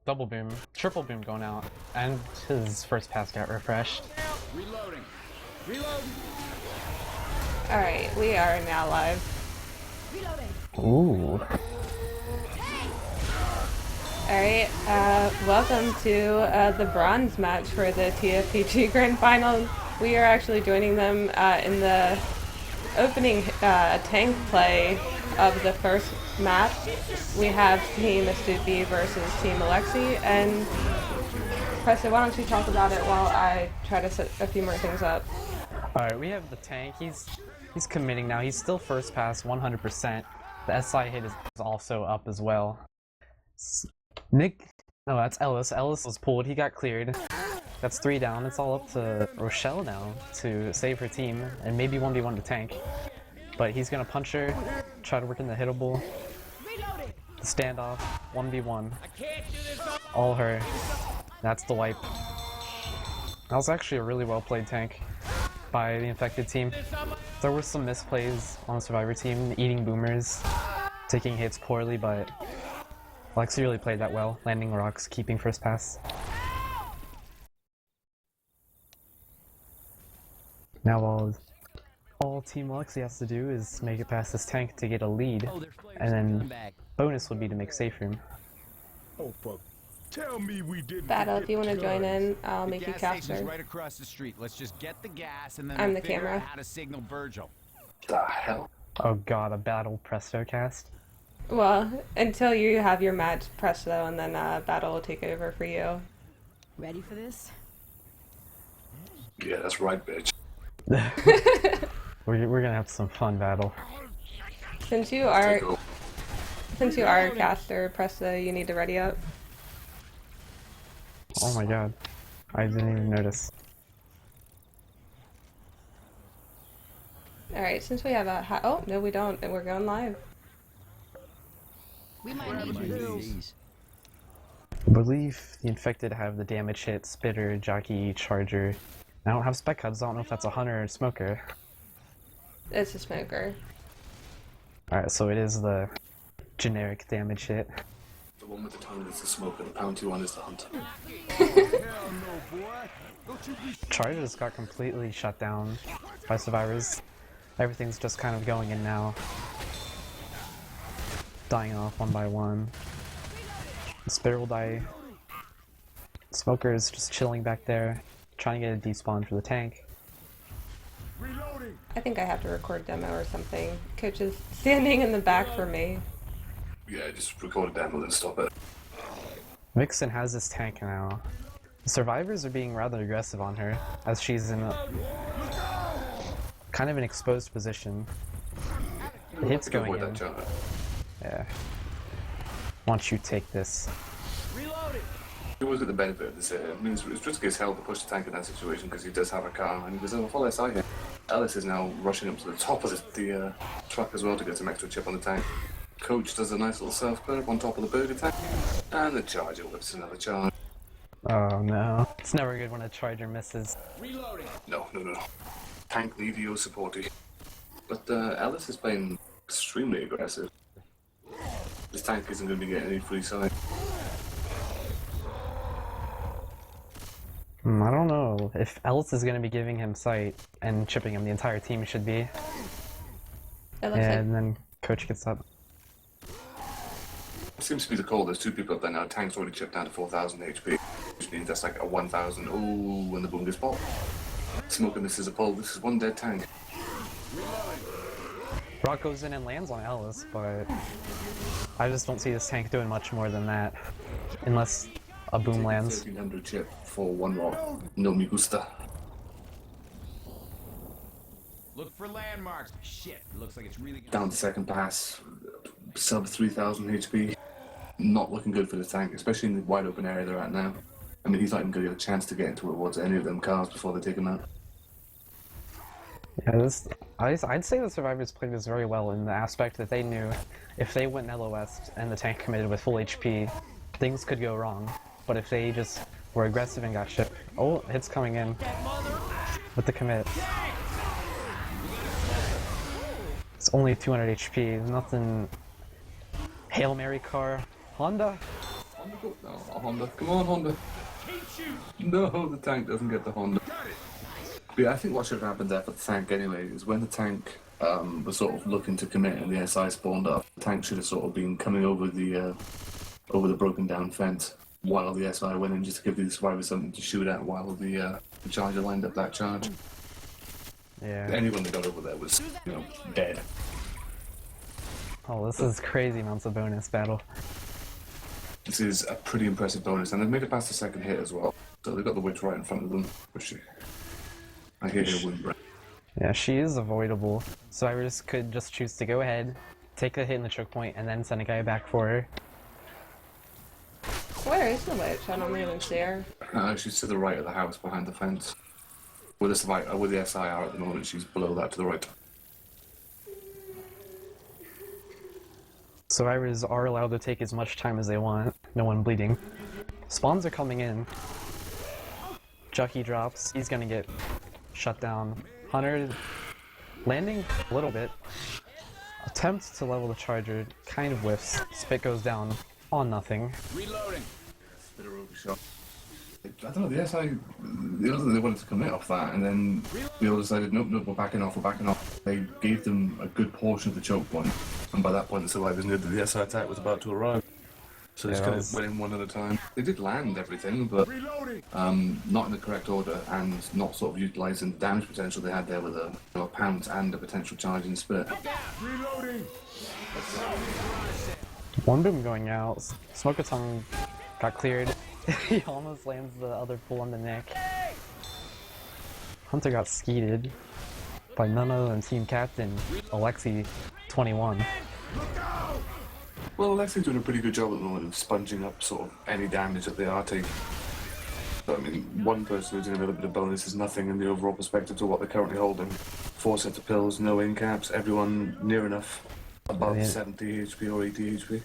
Double boom, triple boom going out, and his first pass got refreshed. Reloading. Reloading. Alright, we are now live. Ooh. Alright, welcome to the bronze match for the TFPG Grand Final. We are actually joining them in the opening tank play of the first match. We have Team Estoopi versus Team Alexi, and Presto, why don't you talk about it while I try to set a few more things up. Alright, we have the tank. He's committing now. He's still first pass 100%. The SI hit is also up as well. No, that's Ellis. Ellis was pulled. He got cleared. That's 3 down. It's all up to Rochelle now to save her team and maybe 1v1 the tank. But he's gonna punch her, try to work in the hittable. The standoff, 1v1. All her. That's the wipe. That was actually a really well played tank by the infected team. There were some misplays on the survivor team, eating boomers, taking hits poorly, but Alexi really played that well, landing rocks, keeping first pass. Now all Team Alexi has to do is make it past this tank to get a lead, and then bonus would be to make safe room. Oh fuck. Tell me we didn't. Battle, if you want to join in, I'll make you gas capture. station's right across the street. Let's just get the gas and then I'm we'll the figure camera. out how to signal Virgil. The hell? Oh god, a battle presto cast? Well, until you have your match, Presto, and then Battle will take over for you. Ready for this? Yeah, that's right, bitch. We're gonna have some fun battle. Since you are a caster, Presto, you need to ready up. Oh my god, I didn't even notice. Alright, since we have a oh, no we don't, and we're going live. We might need these. I believe the infected have the damage hit, spitter, jockey, charger. I don't have spec cuts, I don't know if that's a hunter or a smoker. It's a smoker. Alright, so it is the generic damage hit. The one with the tongue is the smoker, the pound 2 one is the hunter. Charges got completely shut down by survivors. Everything's just kind of going in now. Dying off one by one. The spitter will die. Smoker is just chilling back there, trying to get a despawn for the tank. I think I have to record demo or something. Coach is standing in the back for me. Yeah, just record a demo and stop it. Vixen has this tank now. The survivors are being rather aggressive on her, as she's in a kind of an exposed position. The hit's going in. That charge. Yeah. Once you take this. You always get the benefit of this. I mean, it's just his help to push the tank in that situation because he does have a car and he does have a full SI here. Ellis is now rushing up to the top of the truck as well to get some extra chip on the tank. Coach does a nice little surf curve on top of the burger tank, and the charger whips another charge. Oh no. It's never good when a charger misses. No. Tank need EVO support here. But Ellis is playing extremely aggressive. This tank isn't going to be getting any free side. I don't know. If Ellis is going to be giving him sight and chipping him, the entire team should be. It looks like And then Coach gets up. Seems to be the call. There's 2 people up there now. Tank's already chipped down to 4,000 HP. Which means that's like a 1,000. Oh, when the boom gets popped. Smoking this is a pull. This is one dead tank. Rock goes in and lands on Ellis, but I just don't see this tank doing much more than that. Unless a boom lands. 1,300 chip for 1 rock. No me gusta. Look for landmarks. Shit, looks like it's really Down to second pass. Sub 3,000 HP. Not looking good for the tank, especially in the wide open area they're at now. I mean, he's not even going to get a chance to get into towards any of them cars before they take him out. Yeah, I'd say the survivors played this very well in the aspect that they knew if they went Nello West and the tank committed with full HP, things could go wrong. But if they just were aggressive and got shit. Oh, hits coming in with the commit. It's only 200 HP, nothing. Hail Mary car, Honda. No, Honda. Come on, Honda. No, the tank doesn't get the Honda. But yeah, I think what should have happened there for the tank anyway is when the tank was sort of looking to commit and the SI spawned up, the tank should have sort of been coming over the broken down fence while the SI went in, just to give the survivors something to shoot at while the charger lined up that charge. Yeah. Anyone that got over there was, dead. Oh, this is crazy amounts of bonus battle. This is a pretty impressive bonus, and they've made it past the second hit as well. So they've got the witch right in front of them, which I hear he'll win. Yeah, she is avoidable. So Iris could just choose to go ahead, take the hit in the choke point, and then send a guy back for her. Where is the witch? I don't even see her. She's to the right of the house, behind the fence. Where the SI are at the moment, she's below that to the right. Survivors are allowed to take as much time as they want, no one bleeding. Spawns are coming in. Jucky drops, he's gonna get shut down. Hunter landing a little bit. Attempt to level the charger, kind of whiffs. Spit goes down on nothing. Reloading. Bit of overshot. I don't know, the SI, they wanted to commit off that, and then we all decided, nope, we're backing off. They gave them a good portion of the choke point, and by that point the survivors knew that the SI attack was about to arrive. So they just kind of went in one at a time. They did land everything, but not in the correct order, and not sort of utilising the damage potential they had there with a pounce and a potential charge in spit. Reloading. One boom going out. Smoker tongue got cleared. He almost lands the other pull on the neck. Hunter got skeeted by none other than team captain Alexi, 21. Well, Alexi's doing a pretty good job at the moment of sponging up sort of any damage that they are taking. But, I mean, one person who's doing a little bit of bonus is nothing in the overall perspective to what they're currently holding. 4 sets of pills, no in caps, everyone near enough above 70 HP or 80 HP.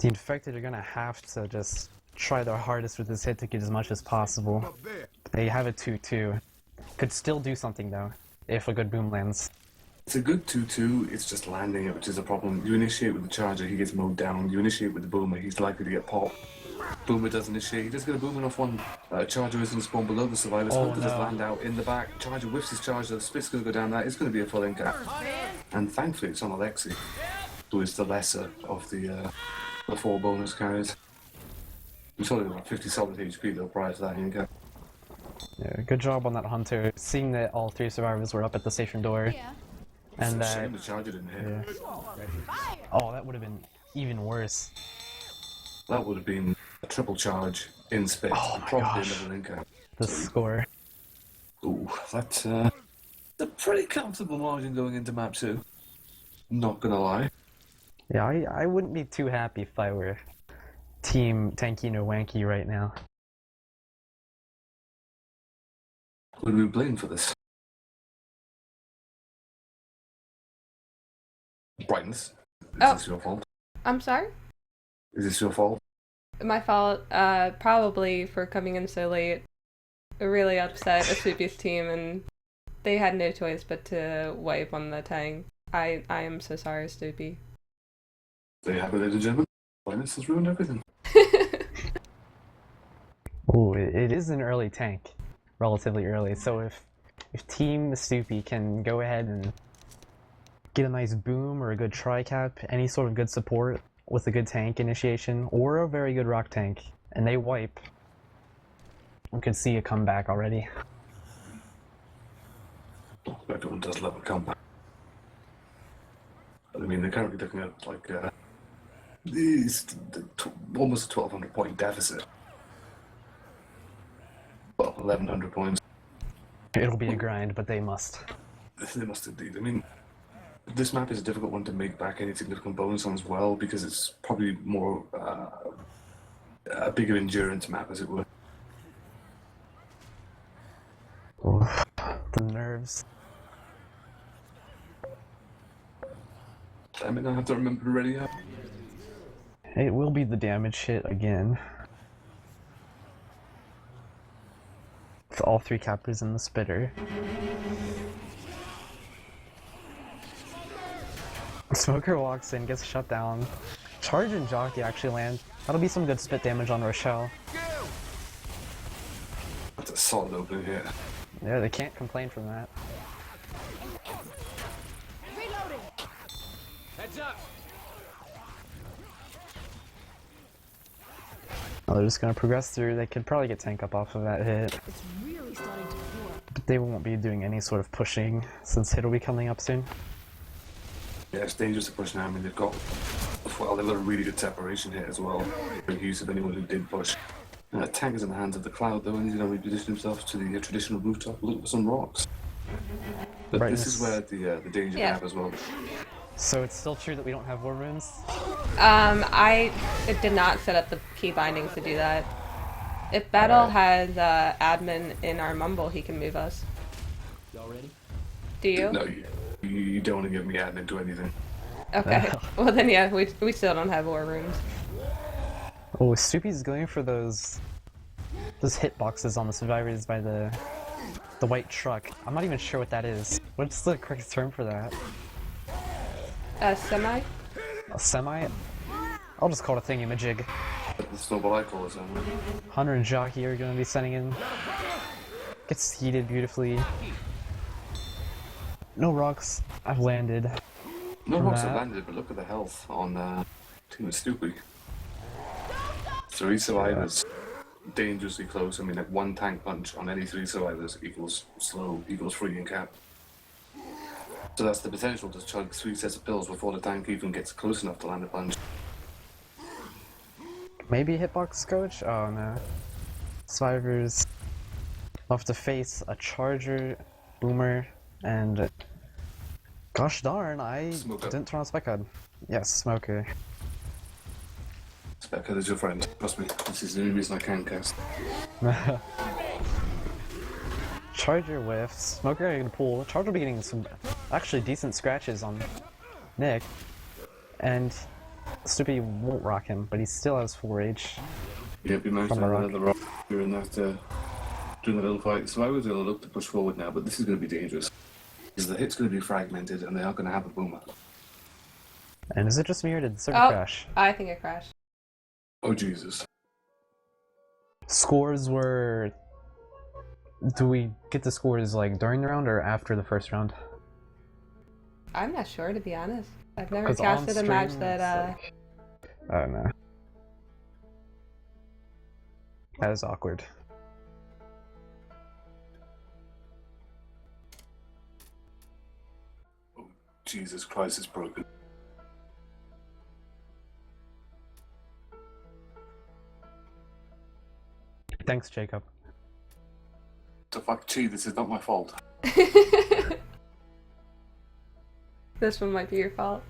The infected are gonna have to just try their hardest with this hit to get as much as possible. They have a 2-2. Could still do something though, if a good boom lands. It's a good 2-2, it's just landing it, which is a problem. You initiate with the charger, he gets mowed down. You initiate with the boomer, he's likely to get popped. Boomer does initiate, he does get a boomer off one. Charger isn't spawned below the survivors. Hunter does land out in the back. Charger whiffs his charger, the spit's going to go down that. It's going to be a full incap. And thankfully it's on Alexi, who is the lesser of the 4 bonus carriers. He's only got 50 solid HP though prior to that incap. Yeah, good job on that Hunter, seeing that all 3 survivors were up at the station door. And it's a shame the charger didn't hit. Yeah. Oh, that would have been even worse. That would have been a triple charge in spit. Oh my probably gosh. another incap. The score. Ooh, that's a pretty comfortable margin going into map 2. Not gonna lie. Yeah, I wouldn't be too happy if I were Team Tankino Wanky right now. Who do we blame for this? Brightness. Is this your fault? I'm sorry? Is this your fault? My fault, probably for coming in so late. It really upset Estoopi's team, and they had no choice but to wipe on the tank. I am so sorry, Estoopi. There you have it, ladies and gentlemen. Brightness has ruined everything. Ooh, it is an early tank. Relatively early, so if Team Estoopi can go ahead and get a nice boom or a good tri-cap, any sort of good support with a good tank initiation, or a very good rock tank, and they wipe, we could see a comeback already. Everyone does love a comeback. I mean, they're currently looking at like almost a 1,200 point deficit. Well, 1,100 points. It'll be a grind, but they must. They must indeed. I mean, this map is a difficult one to make back any significant bonus on as well, because it's probably more a bigger endurance map, as it were. Ooh, the nerves. I mean, I have to remember to ready up. It will be the damage hit again. With all 3 cappers in the spitter. Smoker walks in, gets shut down. Charge and Jockey actually land. That'll be some good spit damage on Rochelle. That's a solid opening here. Yeah, they can't complain from that. Heads up. Oh, they're just gonna progress through. They could probably get tank up off of that hit. It's really starting to pour. But they won't be doing any sort of pushing since hit will be coming up soon. Yeah, it's dangerous to push now. I mean, they've got a really good separation here as well. Good use of anyone who did push. Tank is in the hands of the Cloud, though, and he's going to reposition himself to the traditional rooftop, look for some rocks. But Right, this is where the danger Yeah. gap as well. So it's still true that we don't have war runes? I did not set up the key bindings to do that. If Battle has admin in our mumble, he can move us. Y'all ready? Do you? No, you don't want to give me admin to anything. Okay. Well then, yeah, we still don't have war rooms. Oh, Estoopi's going for those hitboxes on the survivors by the white truck. I'm not even sure what that is. What's the correct term for that? Semi? A semi? I'll just call it a thingamajig. That's not what I call it, so. Hunter and Jockey are going to be sending in. Gets heated beautifully. No rocks. I've landed. No From rocks have that. landed, but look at the health on Team Estoopi. 3 survivors. Dangerously close. I mean, like 1 tank punch on any 3 survivors equals slow, equals free and cap. So that's the potential to chug 3 sets of pills before the tank even gets close enough to land a punch. Maybe hitbox coach? Oh no. Survivors have to face a charger, boomer, and gosh darn, I Smoker. didn't turn on spec HUD. Yes, smoker. Spectre is your friend. Trust me, this is the only reason I can cast. Charger whiffs. Smoker getting a pull. Charger will be getting some actually decent scratches on Nick. And Estoopi won't rock him, but he still has full rage. Yep, you managed to From the have rock. another rock during that little fight. Survivors are going to look to push forward now, but this is going to be dangerous. Because the hit's going to be fragmented and they are going to have a boomer. And is it just me or did the server Oh, crash? I think it crashed. Oh, Jesus. Scores were... Do we get the scores like during the round or after the first round? I'm not sure, to be honest. I've never 'Cause on casted a match stream, that, it's I don't know. That is awkward. Oh, Jesus Christ, it's broken. Thanks, Jacob. So fuck, gee, this is not my fault. this one might be your fault.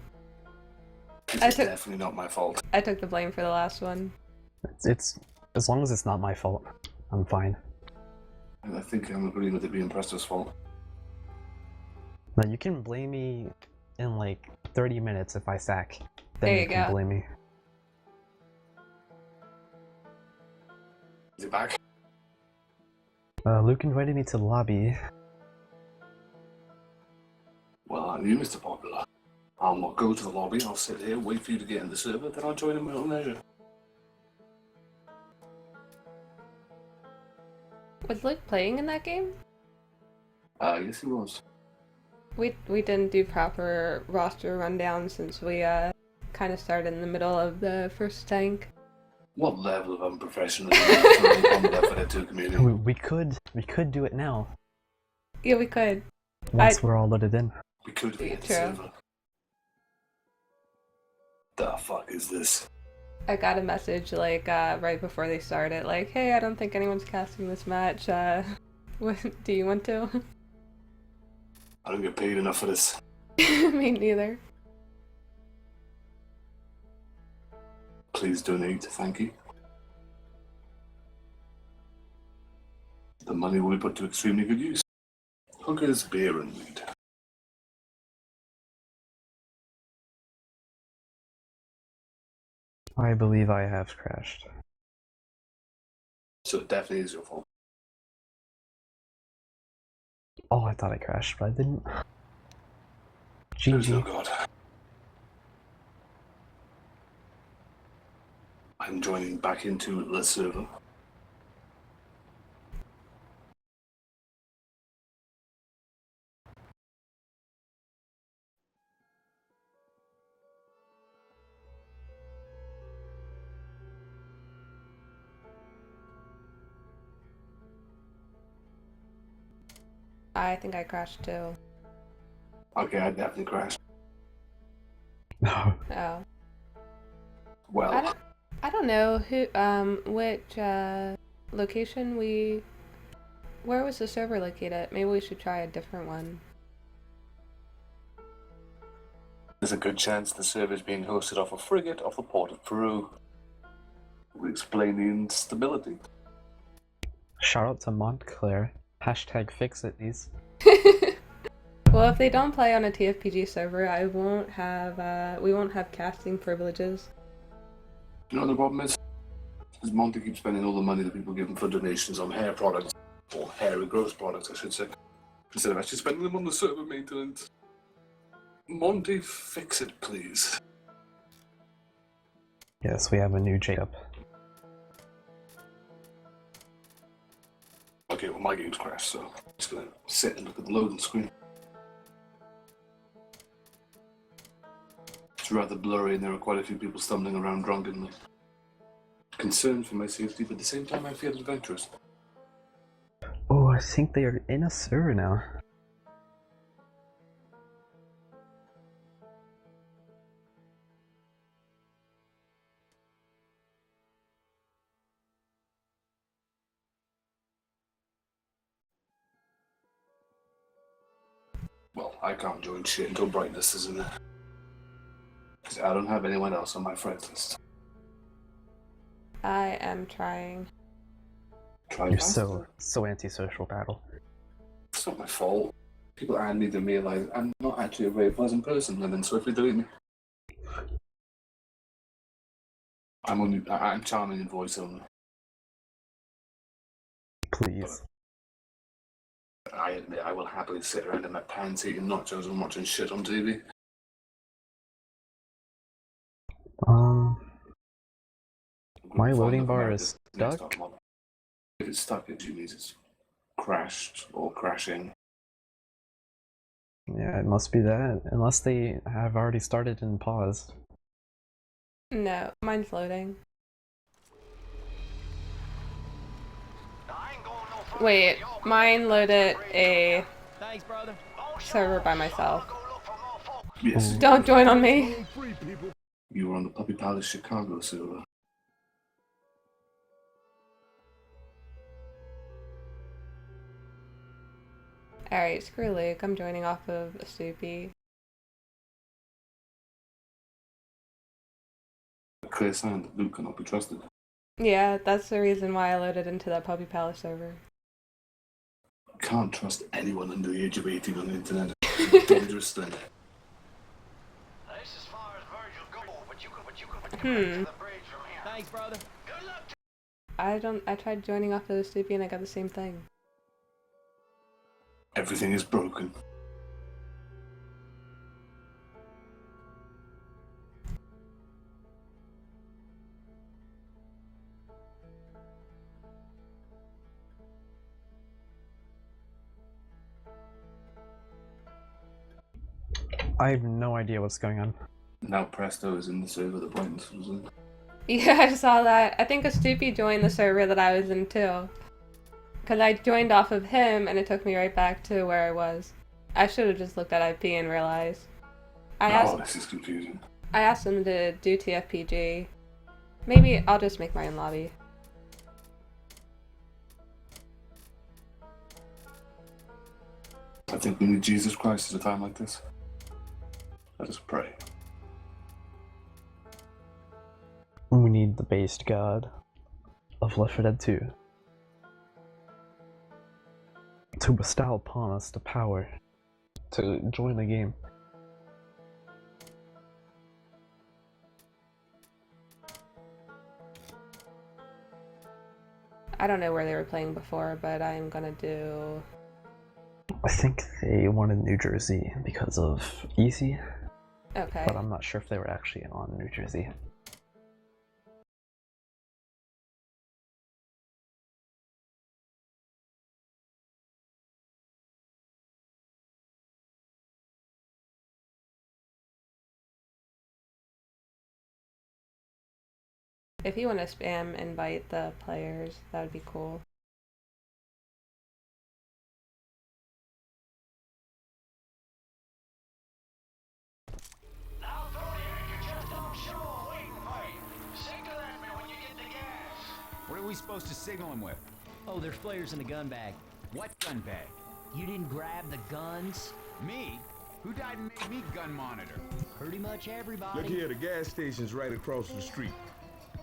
This I is took- definitely not my fault. I took the blame for the last one. It's as long as it's not my fault, I'm fine. And I think I'm agreeing with it being Presto's fault. Now you can blame me in like 30 minutes if I sack. Then There you can go. blame me. Is it back? Luke invited me to the lobby. Well, I knew Mr. Popular. I'll not go to the lobby, I'll sit here, wait for you to get in the server, then I'll join in my own leisure. Was Luke playing in that game? Yes he was. We didn't do proper roster rundown since we kind of started in the middle of the first tank. What level of unprofessionalism is on the left for that 2 community? We could do it now. Yeah, we could. Once we're all loaded in. We could be in the True. server. The fuck is this? I got a message like right before they started, like, "Hey, I don't think anyone's casting this match. What, do you want to?" I don't get paid enough for this. Me neither. Please donate, thank you. The money will be put to extremely good use. Hookers, beer and weed. I believe I have crashed. So it definitely is your fault. Oh, I thought I crashed, but I didn't. There's no GG. God. I'm joining back into the server. I think I crashed too. Okay, I definitely crashed. No. Oh. Well, I don't know who which location where was the server located? Maybe we should try a different one. there's a good chance the server is being hosted off a frigate off the port of Peru. Would explain the instability. Shout out to Montclair. Hashtag fix it, these. Well, if they don't play on a TFPG server, we won't have casting privileges. You know what the problem is? Is Monty keeps spending all the money that people give him for donations on hair products, or hair regrowth products, I should say, instead of actually spending them on the server maintenance. Monty, fix it, please. Yes, we have a new J-up. Okay, well, my game's crashed, so I'm just gonna sit and look at the loading screen. It's rather blurry, and there are quite a few people stumbling around drunkenly. Concerned for my safety, but at the same time I feel adventurous. Oh, I think they are in a server now. Well, I can't join shit until brightness is in there. Because I don't have anyone else on my friends list. I am trying. Try You're faster. so antisocial, Battle. It's not my fault. People add me to realize I'm not actually a very pleasant person and then swiftly delete me. I'm charming in voice only. Please. I admit I will happily sit around in my pants eating nachos and watching shit on TV. My Fond loading of bar America's is Next stuck. Top Model. If it's stuck, it means it's crashed or crashing. Yeah, it must be that. Unless they have already started and paused. No, mine's loading. Wait, mine loaded a Thanks, brother. server by myself. Yes, Don't join on me. you were on the Puppy Palace Chicago server. Alright, screw Luke. I'm joining off of Estoopi. A clear sign that Luke cannot be trusted. Yeah, that's the reason why I loaded into that Puppy Palace server. You can't trust anyone under the age of 18 on the internet. It's a dangerous thing. Thanks, brother. I tried joining off of Estoopi and I got the same thing. Everything is broken. I have no idea what's going on. Now Presto is in the server that Brightness was in. Yeah, I saw that. I think Estoopi joined the server that I was in too. Because I joined off of him and it took me right back to where I was. I should have just looked at IP and realized. This is confusing. I asked him to do TFPG. Maybe I'll just make my own lobby. I think we need Jesus Christ at a time like this. Let us pray. We need the based god of Left 4 Dead 2 to bestow upon us the power to join the game. I don't know where they were playing before, but I'm gonna do... I think they wanted New Jersey because of Easy, Okay. but I'm not sure if they were actually on New Jersey. If you want to spam invite the players, that would be cool. What are we supposed to signal him with? Oh, there's flares in the gun bag. What gun bag? You didn't grab the guns? Me? Who died and made me gun monitor? Pretty much everybody. Look here, the gas station's right across the street.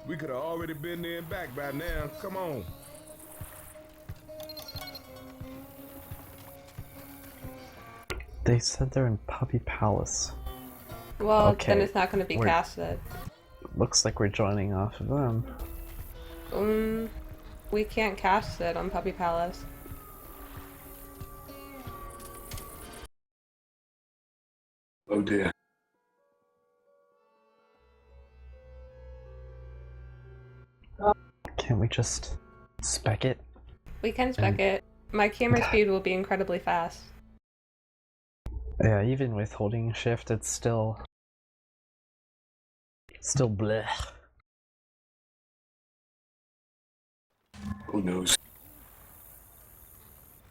We could have already been there and back by now. Come on. They said they're in Puppy Palace. Well, Okay, then it's not going to be we're- casted. Looks like we're joining off of them. We can't cast it on Puppy Palace. Oh dear. Can't we just spec it? We can spec it. My camera speed will be incredibly fast. Yeah, even with holding shift, it's still bleh. Who knows?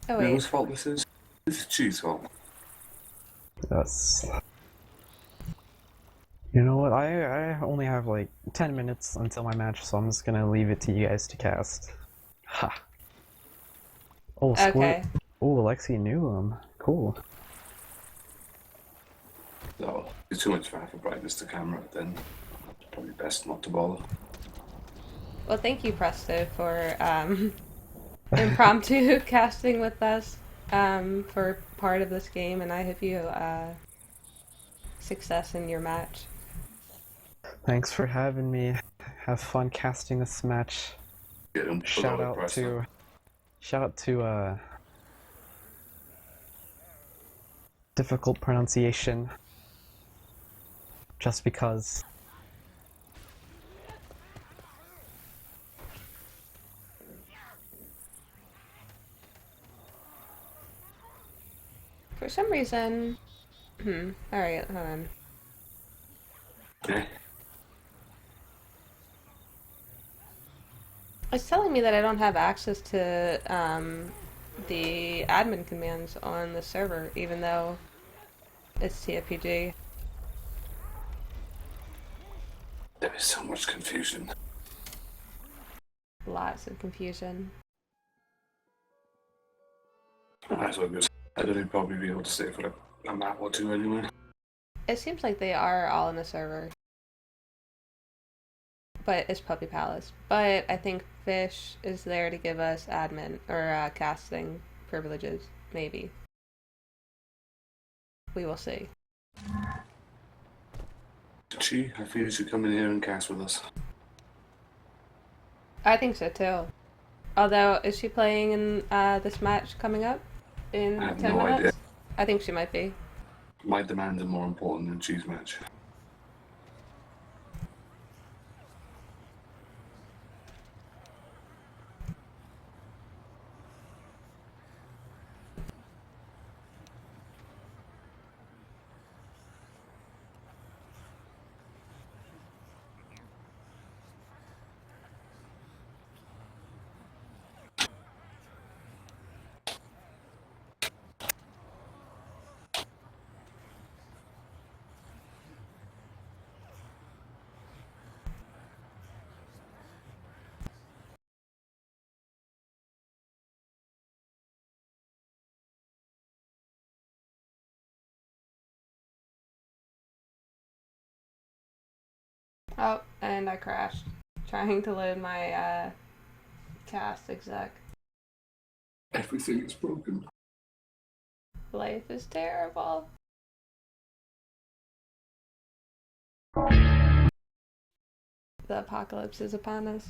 Oh You know wait, whose fault this is? This is Chee's fault. That's. You know what? I only have like 10 minutes until my match, so I'm just gonna leave it to you guys to cast. Ha. Oh, Squirt. okay. Oh, Alexi knew him. Cool. No, it's too much fire for brightness to camera, then it's probably best not to bother. Well, thank you, Presto, for impromptu casting with us for part of this game, and I hope you success in your match. Thanks for having me. Have fun casting this match. Yeah, don't put Shout all the out press to on. difficult pronunciation. Just because. For some reason... Alright, hold on. Okay. It's telling me that I don't have access to the admin commands on the server, even though it's TFPG. There is so much confusion. Lots of confusion. That's all good. I don't think probably be able to stay for a map or two anyway. It seems like they are all in the server. But it's Puppy Palace. But I think Fish is there to give us admin, or casting privileges, maybe. We will see. Chi, I feel you should come in here and cast with us. I think so too. Although, is she playing in this match coming up in I have 10 no minutes? idea. I think she might be. My demands are more important than Chi's match. Oh, and I crashed. Trying to load my cast exec. Everything is broken. Life is terrible. The apocalypse is upon us.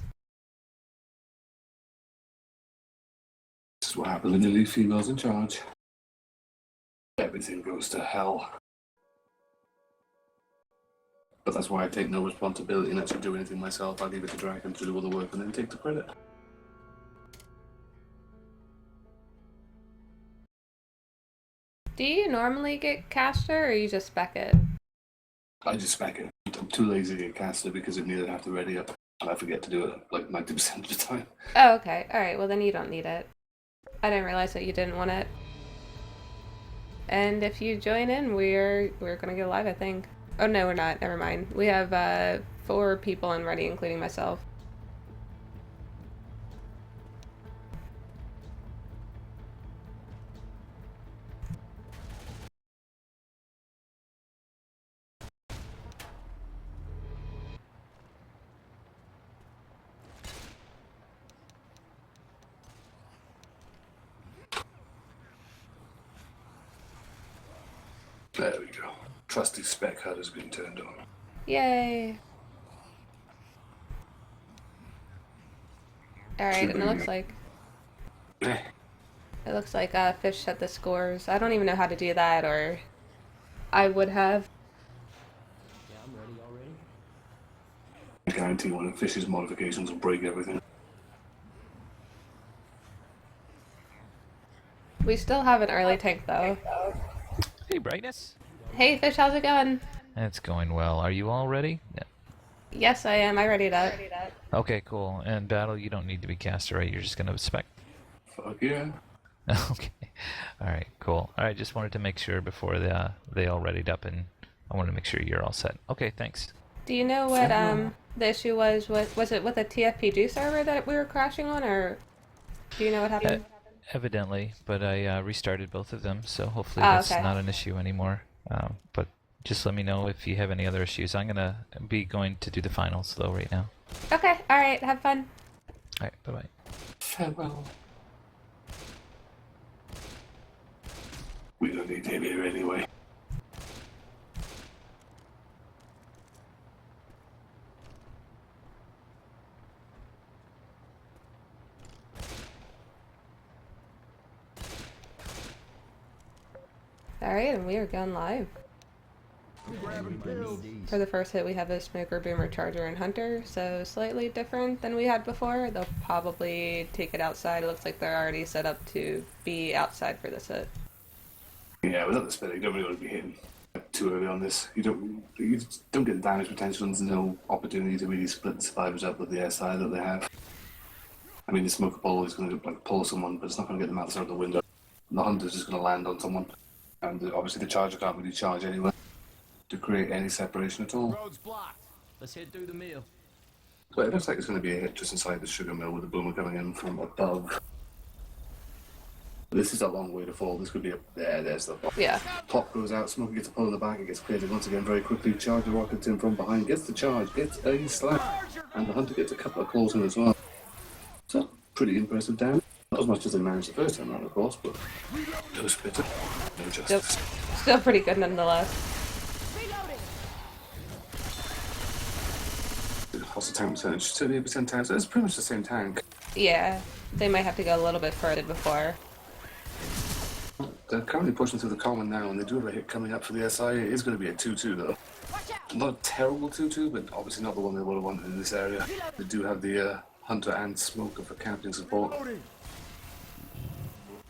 This is what happens when you leave females in charge. Everything goes to hell. But that's why I take no responsibility and actually do anything myself. I leave it to Dragon to do all the work and then take the credit. Do you normally get caster, or you just spec it? I just spec it. I'm too lazy to get caster because it means I'd have to ready up I forget to do it like 90% of the time. Oh, okay. Alright, well then you don't need it. I didn't realize that you didn't want it. And if you join in, we're gonna go live, I think. Oh no, we're not. Never mind. We have 4 people in ready, including myself. There we go. Trusty spec HUD has been turned on. Yay! Alright, and it looks like Fish set the scores. I don't even know how to do that, or I would have. Yeah, I'm ready already. I guarantee one of Fish's modifications will break everything. We still have an early tank though. Hey, Brightness. Hey Fish, how's it going? It's going well. Are you all ready? Yeah. Yes, I am. I readied up. Okay, cool. And Battle, you don't need to be caster, right? You're just going to spec? Fuck yeah. Okay. Alright, cool. Alright, just wanted to make sure before they all readied up, and I wanted to make sure you're all set. Okay, thanks. Do you know what the issue was it with the TFPG server that we were crashing on, or do you know what happened? Evidently, but I restarted both of them, so hopefully Oh, that's okay. not an issue anymore. But just let me know if you have any other issues. I'm going to be going to do the finals, though, right now. Okay, alright, have fun. Alright, bye-bye. Farewell. We don't need him here anyway. Alright, and we are going live. Everybody need these. For the first hit, we have a Smoker, Boomer, Charger, and Hunter, so slightly different than we had before. They'll probably take it outside. It looks like they're already set up to be outside for this hit. Yeah, without the spell, you don't really want to be hitting too early on this. You don't get the damage potential, and there's no opportunity to really split the survivors up with the SI that they have. I mean, the smoker ball is going to like pull someone, but it's not going to get them outside the window. And the hunter's just going to land on someone, and obviously the charger can't really charge anyway to create any separation at all. Road's blocked. Let's head through the mill. But it looks like it's going to be a hit just inside the sugar mill with the boomer coming in from above. This is a long way to fall. This could be there's the pop. Yeah. Pop goes out, Smoker gets a pull in the back, it gets cleared once again very quickly. Charger rockets in from behind, gets the charge, gets a slap, and the hunter gets a couple of claws in as well. So, pretty impressive damage. Not as much as they managed the first time around, of course, but no spitter, no justice. Still pretty good nonetheless. What's the tank percentage? 78% tank, so it's pretty much the same tank. Yeah, they might have to go a little bit further before. They're currently pushing through the common now, and they do have a hit coming up for the SI. It is going to be a 2-2 though. Not a terrible 2-2, but obviously not the one they would have wanted in this area. They do have the Hunter and Smoker for camping support.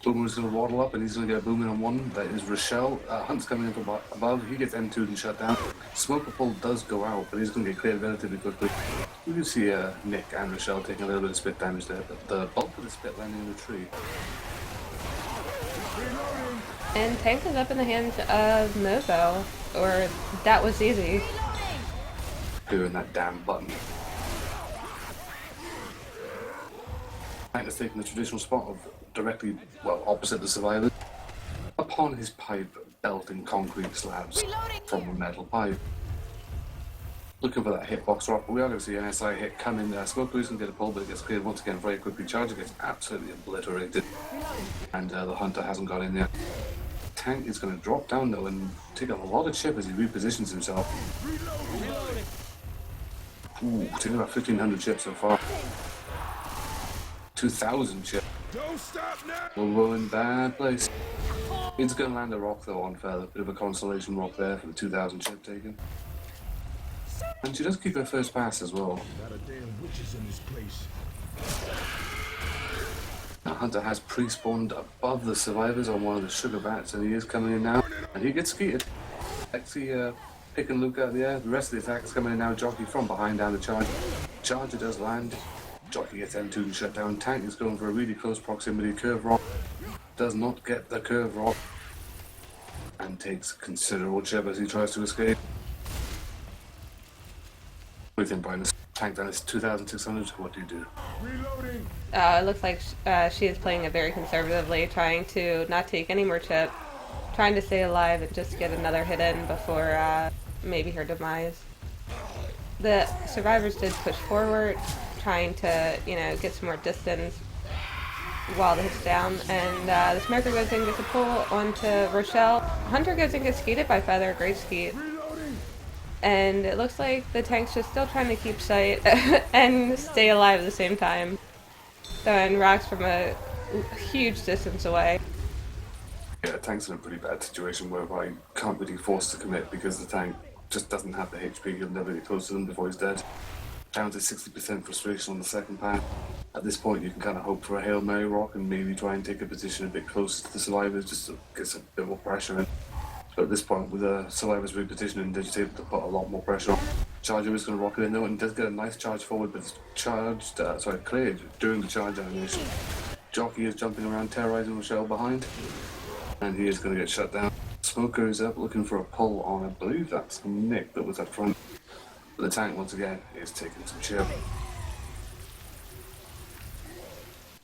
Boomer's going to waddle up, and he's going to get a boom in on one. That is Rochelle. Hunt's coming in from above. He gets M2'd and shut down. Smoker pull does go out, but he's going to get cleared relatively quickly. You can see Nick and Rochelle taking a little bit of spit damage there, but the bulk of the spit landing in the tree. And tank is up in the hands of Movo, or that was easy. Doing that damn button. Tank has taken the traditional spot of directly, well, opposite the survivors. Upon his pipe, belting concrete slabs from a metal pipe. Looking for that hitbox drop, but we are going to see an SI hit come in there. Smoke Blue's going to get a pull, but it gets cleared once again very quickly. Charger gets absolutely obliterated. And the Hunter hasn't got in yet. Tank is going to drop down though and take up a lot of chip as he repositions himself. Ooh, taking about 1,500 chips so far. 2,000 chips. Don't stop now! We're in bad place. He's going to land a rock though on Feather. Bit of a consolation rock there for the 2,000 chip taken. And she does keep her first pass as well. Not a damn witches in this place. Now Hunter has pre-spawned above the survivors on one of the sugar bats, and he is coming in now, and he gets skeeted. Alexi pick and Luke out of the air. The rest of the attack is coming in now. Jockey from behind down the charge. Charger does land. Jockey gets M2 to shut down. Tank is going for a really close proximity curve rock. Does not get the curve rock. And takes considerable chip as he tries to escape. Within Brian, Tank down is 2,600. What do you do? Reloading. It looks like she is playing it very conservatively, trying to not take any more chip, trying to stay alive and just get another hit in before maybe her demise. The survivors did push forward, trying to, get some more distance while the hit's down, and the smoker goes in, gets a pull onto Rochelle. Hunter goes in, gets skeeted by Feather, great skeet. And it looks like the tank's just still trying to keep sight and stay alive at the same time. Throwing rocks from a huge distance away. Yeah, Tank's in a pretty bad situation whereby he can't really force to commit because the tank just doesn't have the HP. He'll never get close to them before he's dead. Down to 60% frustration on the second pan. At this point, you can kind of hope for a Hail Mary rock and maybe try and take a position a bit closer to the survivors just to get some bit more pressure in. But at this point, with the survivors repositioning, they're just able to put a lot more pressure on. Charger is going to rock it in though, and does get a nice charge forward, but it's cleared during the charge animation. Jockey is jumping around, terrorizing Rochelle behind, and he is going to get shut down. Smoker is up looking for a pull on, I believe that's Nick that was up front. But the tank, once again, is taking some chip.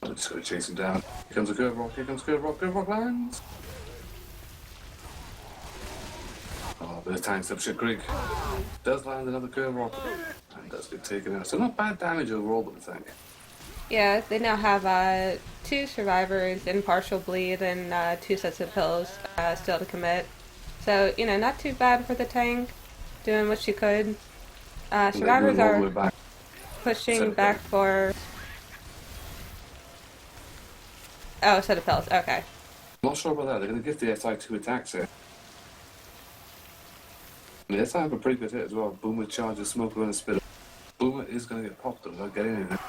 I'm just going to chase him down. Here comes a curve rock, curve rock lands! Oh, but the tank's up shit creek. Does land another curve rock, and does get taken out. So not bad damage overall with the tank. Yeah, they now have 2 survivors in partial bleed and 2 sets of pills still to commit. So, not too bad for the tank, doing what she could. Survivors are pushing back for... Oh, set of pills, okay. I'm not sure about that. They're going to give the SI 2 attacks here. The SI have a pretty good hit as well. Boomer, Charger, Smoker, and a Spitter. Boomer is going to get popped without getting anything.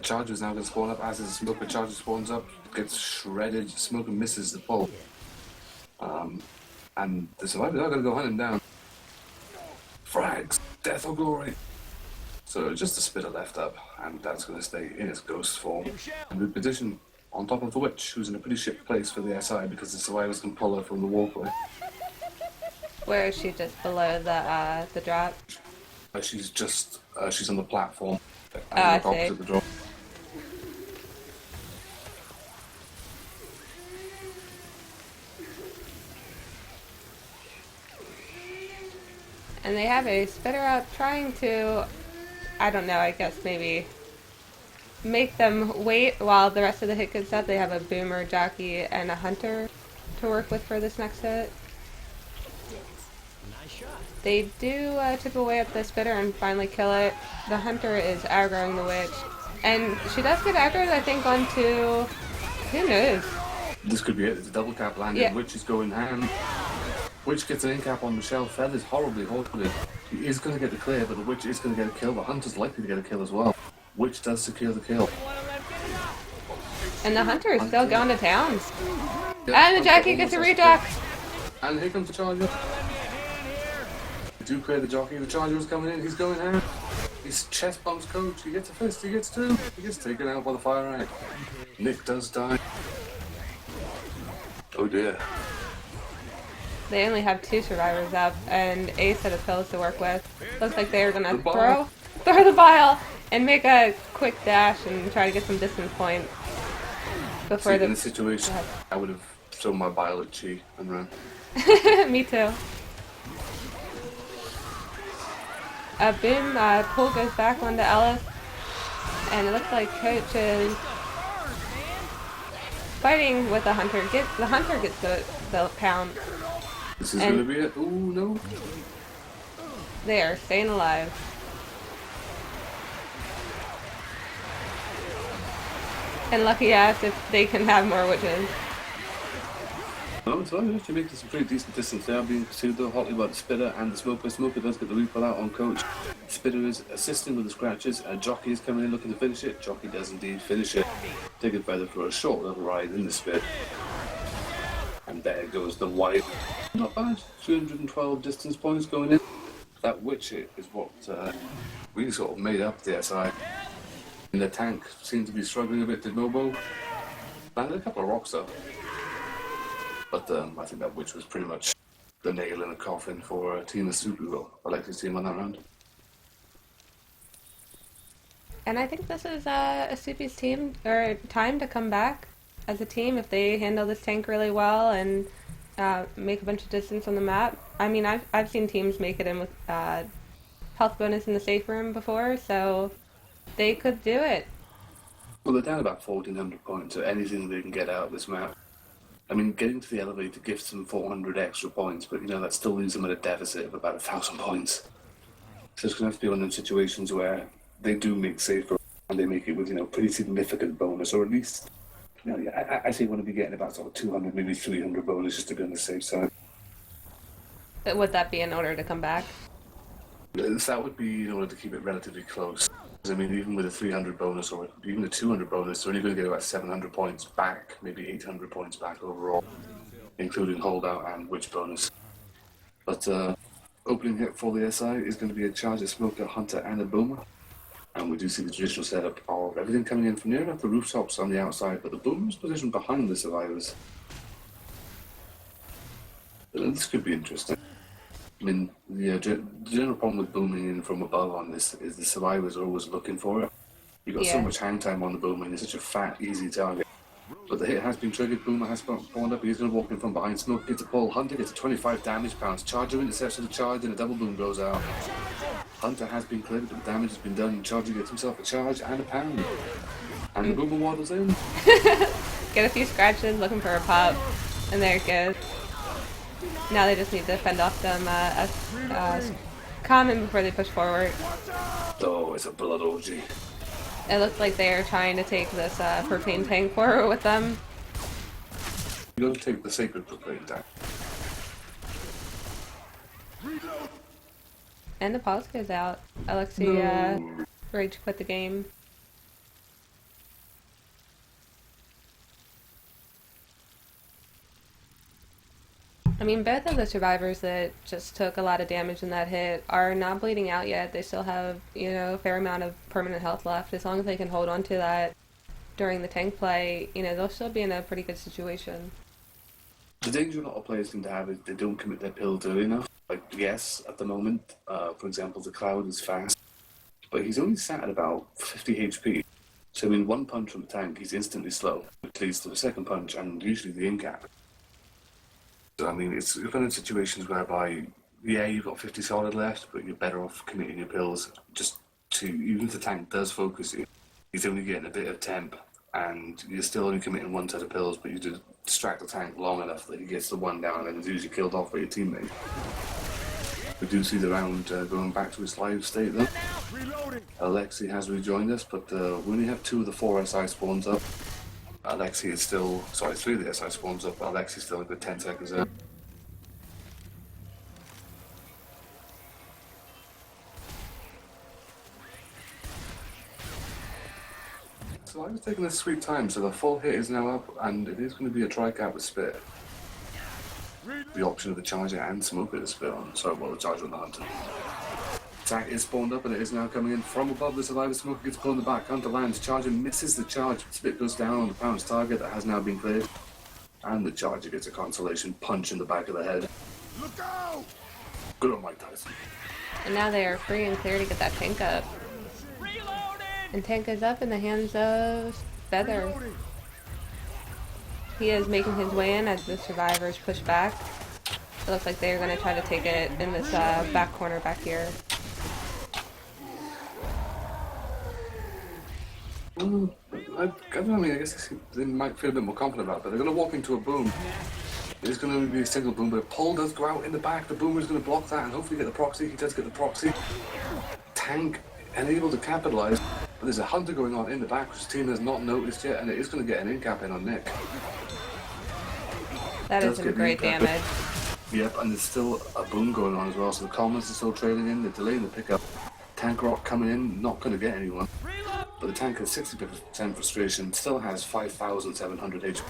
Charger is now going to spawn up. As the Smoker, Charger spawns up, gets shredded. Smoker misses the pull. And the survivors are going to go hunt him down. Frags! Death or glory! So just a Spitter left up, and that's going to stay in its ghost form. And we position on top of the Witch, who's in a pretty shit place for the SI because the survivors can pull her from the walkway. Where is she? Just below the drop? She's just, she's on the platform. I opposite see. the drop. And they have a Spitter out trying to, I don't know, I guess maybe make them wait while the rest of the hit gets up. They have a Boomer, Jockey, and a Hunter to work with for this next hit. They do chip away at the Spitter and finally kill it. The Hunter is aggroing the Witch. And she does get aggroed, I think, onto... who knows? This could be it. It's a double cap landing. Yeah. Witch is going ham. Witch gets an in cap on Michelle. Feather's horribly halted. He is going to get the clear, but the Witch is going to get a kill. The Hunter's likely to get a kill as well. Witch does secure the kill. And the Hunter is still going to town. Yep, And the Jockey gets a redock. And here comes the Charger. They do clear the Jockey. The Charger is coming in. He's going ham. His chest bumps Coach. He gets a fist. He gets 2. He gets taken out by the fire ant. Nick does die. Oh dear. They only have 2 survivors up and a set of pills to work with. Looks like they're gonna The bile. throw the bile and make a quick dash and try to get some distance point before See, in this situation, I would have thrown my bile at Chi and ran. Me too. Boom, pull goes back onto Ellis, and it looks like Coach is fighting with the Hunter. The Hunter gets the pound. This is going to be it. Ooh, no. They are staying alive. And Lucky asked if they can have more witches. No, it's fine. She makes some pretty decent distance there. Being pursued though hotly by the Spitter and the Smoker. Smoker does get the refill out on Coach. Spitter is assisting with the scratches. Jockey is coming in looking to finish it. Jockey does indeed finish it. Taking Feather for a short little ride in the Spit. And there goes the wipe. Not bad. 312 distance points going in. That witch hit is what really sort of made up the SI. And the tank seemed to be struggling a bit to mobile. Landed a couple of rocks though. But I think that witch was pretty much the nail in the coffin for Team Estoopi, well, Alexi's team on that round. And I think this is Estoopi's team, or time to come back as a team if they handle this tank really well and make a bunch of distance on the map. I mean, I've seen teams make it in with health bonus in the safe room before, so they could do it. Well, they're down about 1,400 points, so anything they can get out of this map. I mean, getting to the elevator gives them 400 extra points, but, you know, that still leaves them at a deficit of about 1,000 points. So it's going to have to be one of those situations where they do make safer and they make it with, you know, pretty significant bonus, or at least, you know, I say want to be getting about sort of 200, maybe 300 bonus just to be on the safe side. Would that be in order to come back? That would be in order to keep it relatively close. I mean, even with a 300 bonus or even a 200 bonus, they're only going to get about 700 points back, maybe 800 points back overall, including holdout and witch bonus. But opening hit for the SI is going to be a Charger, Smoker, Hunter, and a Boomer. And we do see the traditional setup of everything coming in from near enough the rooftops on the outside, but the Boomer's positioned behind the survivors. This could be interesting. I mean, the general problem with booming in from above on this is the survivors are always looking for it. You've got so much hang time on the Boomer, and it's such a fat, easy target. But the hit has been triggered, Boomer has spawned up, he's going to walk in from behind, Smoke gets a pull, Hunter gets a 25 damage pounds, Charger intercepts the charge, and a double boom goes out. Hunter has been cleared, but the damage has been done, Charger gets himself a charge and a pound. And the Boomer waddles in. Get a few scratches, looking for a pop, and there it goes. Now they just need to fend off them common before they push forward. Oh, it's a blood orgy. It looks like they are trying to take this propane tank forward with them. You got to take the sacred propane tank. And the pause goes out. Alexi rage quit the game. I mean, both of the survivors that just took a lot of damage in that hit are not bleeding out yet. They still have, you know, a fair amount of permanent health left. As long as they can hold on to that during the tank play, you know, they'll still be in a pretty good situation. The danger a lot of players seem to have is they don't commit their pills early enough. Like, yes, at the moment, for example, the Cloud is fast, but he's only sat at about 50 HP. So in one punch from the tank, he's instantly slow, which leads to the second punch and usually the in-cap. So, I mean, it's one of the situations whereby, yeah, you've got 50 solid left, but you're better off committing your pills just to, even if the tank does focus you, he's only getting a bit of temp, and you're still only committing one set of pills, but you distract the tank long enough that he gets the one down and is usually killed off by your teammate. We do see the round going back to its live state though. Alexi has rejoined us, but we only have 2 of the 4 SI spawns up. Alexi is still, sorry, 3 of the SI spawns up, but Alexi's still a good 10 seconds in. So I was taking a sweet time, so the full hit is now up, and it is going to be a tri-cap with Spit. The option of the Charger and Smoker to Spit on, sorry, well, the Charger and the Hunter. Attack is spawned up and it is now coming in from above. The Survivor. Smoker gets pulled in the back. Hunter lands. Charger misses the charge. Spit goes down on the Pound's target that has now been cleared. And the Charger gets a consolation punch in the back of the head. Look out! Good on Mike Tyson. And now they are free and clear to get that tank up. And tank is up in the hands of Feather. He is making his way in as the survivors push back. It looks like they're going to try to take it in this back corner back here. I don't know, I guess they might feel a bit more confident about it, but they're going to walk into a boom. There's going to be a single boom, but a pull does go out in the back. The Boomer's going to block that and hopefully get the proxy. He does get the proxy. Tank unable to capitalize. But there's a Hunter going on in the back, which his team has not noticed yet, and it is going to get an in-cap in on Nick. That is some great damage. Yep, and there's still a boom going on as well, so the Commons are still trailing in, they're delaying the pickup. Tank Rock coming in, not going to get anyone. But the tank has 60% frustration, still has 5,700 HP.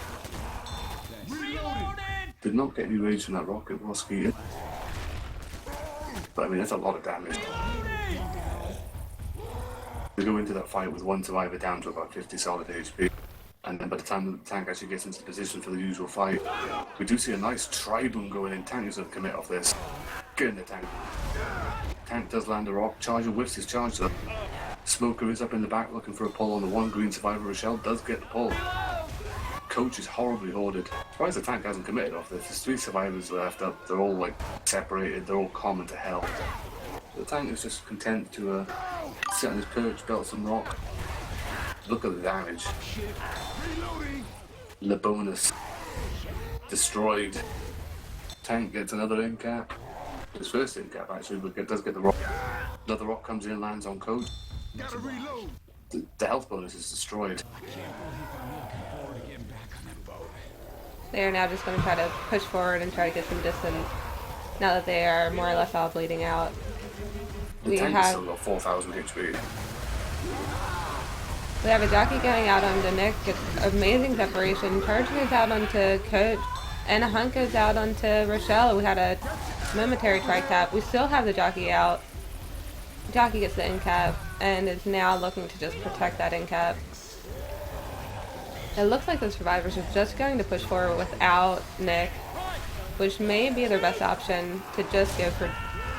Did not get any rage from that rocket while skiing. But I mean, that's a lot of damage. We go into that fight with one survivor down to about 50 solid HP. And then by the time the tank actually gets into position for the usual fight, we do see a nice tri-boom going in. Tank is going to commit off this. Get in the tank. Tank does land a rock. Charger whiffs his charge though. Smoker is up in the back looking for a pull on the one. Green survivor Rochelle does get the pull. Coach is horribly hoarded. Surprised the tank hasn't committed off this. There's 3 survivors left up. They're all like separated. They're all common to hell. The tank is just content to sit on his perch, belt some rock. Look at the damage. Le bonus. Destroyed. Tank gets another in cap. His first in cap actually, but does get the rock. Another rock comes in, lands on Coach. The health bonus is destroyed. They are now just going to try to push forward and try to get some distance now that they are more or less all bleeding out. The tank has still got 4,000 HP. We have a jockey going out onto Nick. It's amazing separation. Charge goes out onto Coach, and a hunt goes out onto Rochelle. We had a momentary tri-cap. We still have the jockey out. Jockey gets the in cap, and is now looking to just protect that in cap. It looks like the survivors are just going to push forward without Nick, which may be their best option to just go for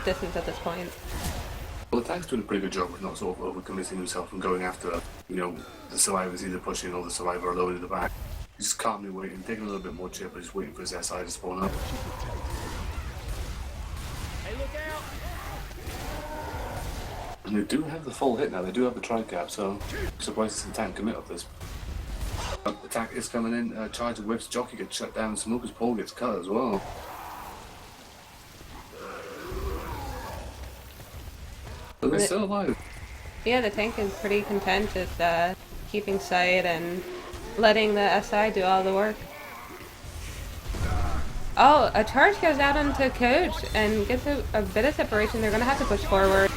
distance at this point. Well, the tank's doing a pretty good job of not sort of overcommitting himself and going after, the survivors either pushing or the survivor alone in the back. He's just calmly waiting, taking a little bit more chip, but just waiting for his SI to spawn up. Hey, look out! And they do have the full hit now, they do have the tri-cap, so I'm surprised to see the tank commit up this. The tank is coming in, charge of whips, jockey gets shut down, Smoker's pole gets cut as well. But they're still alive. Yeah, the tank is pretty content with keeping sight and letting the SI do all the work. Oh, a charge goes out onto Coach and gets a bit of separation. They're going to have to push forward.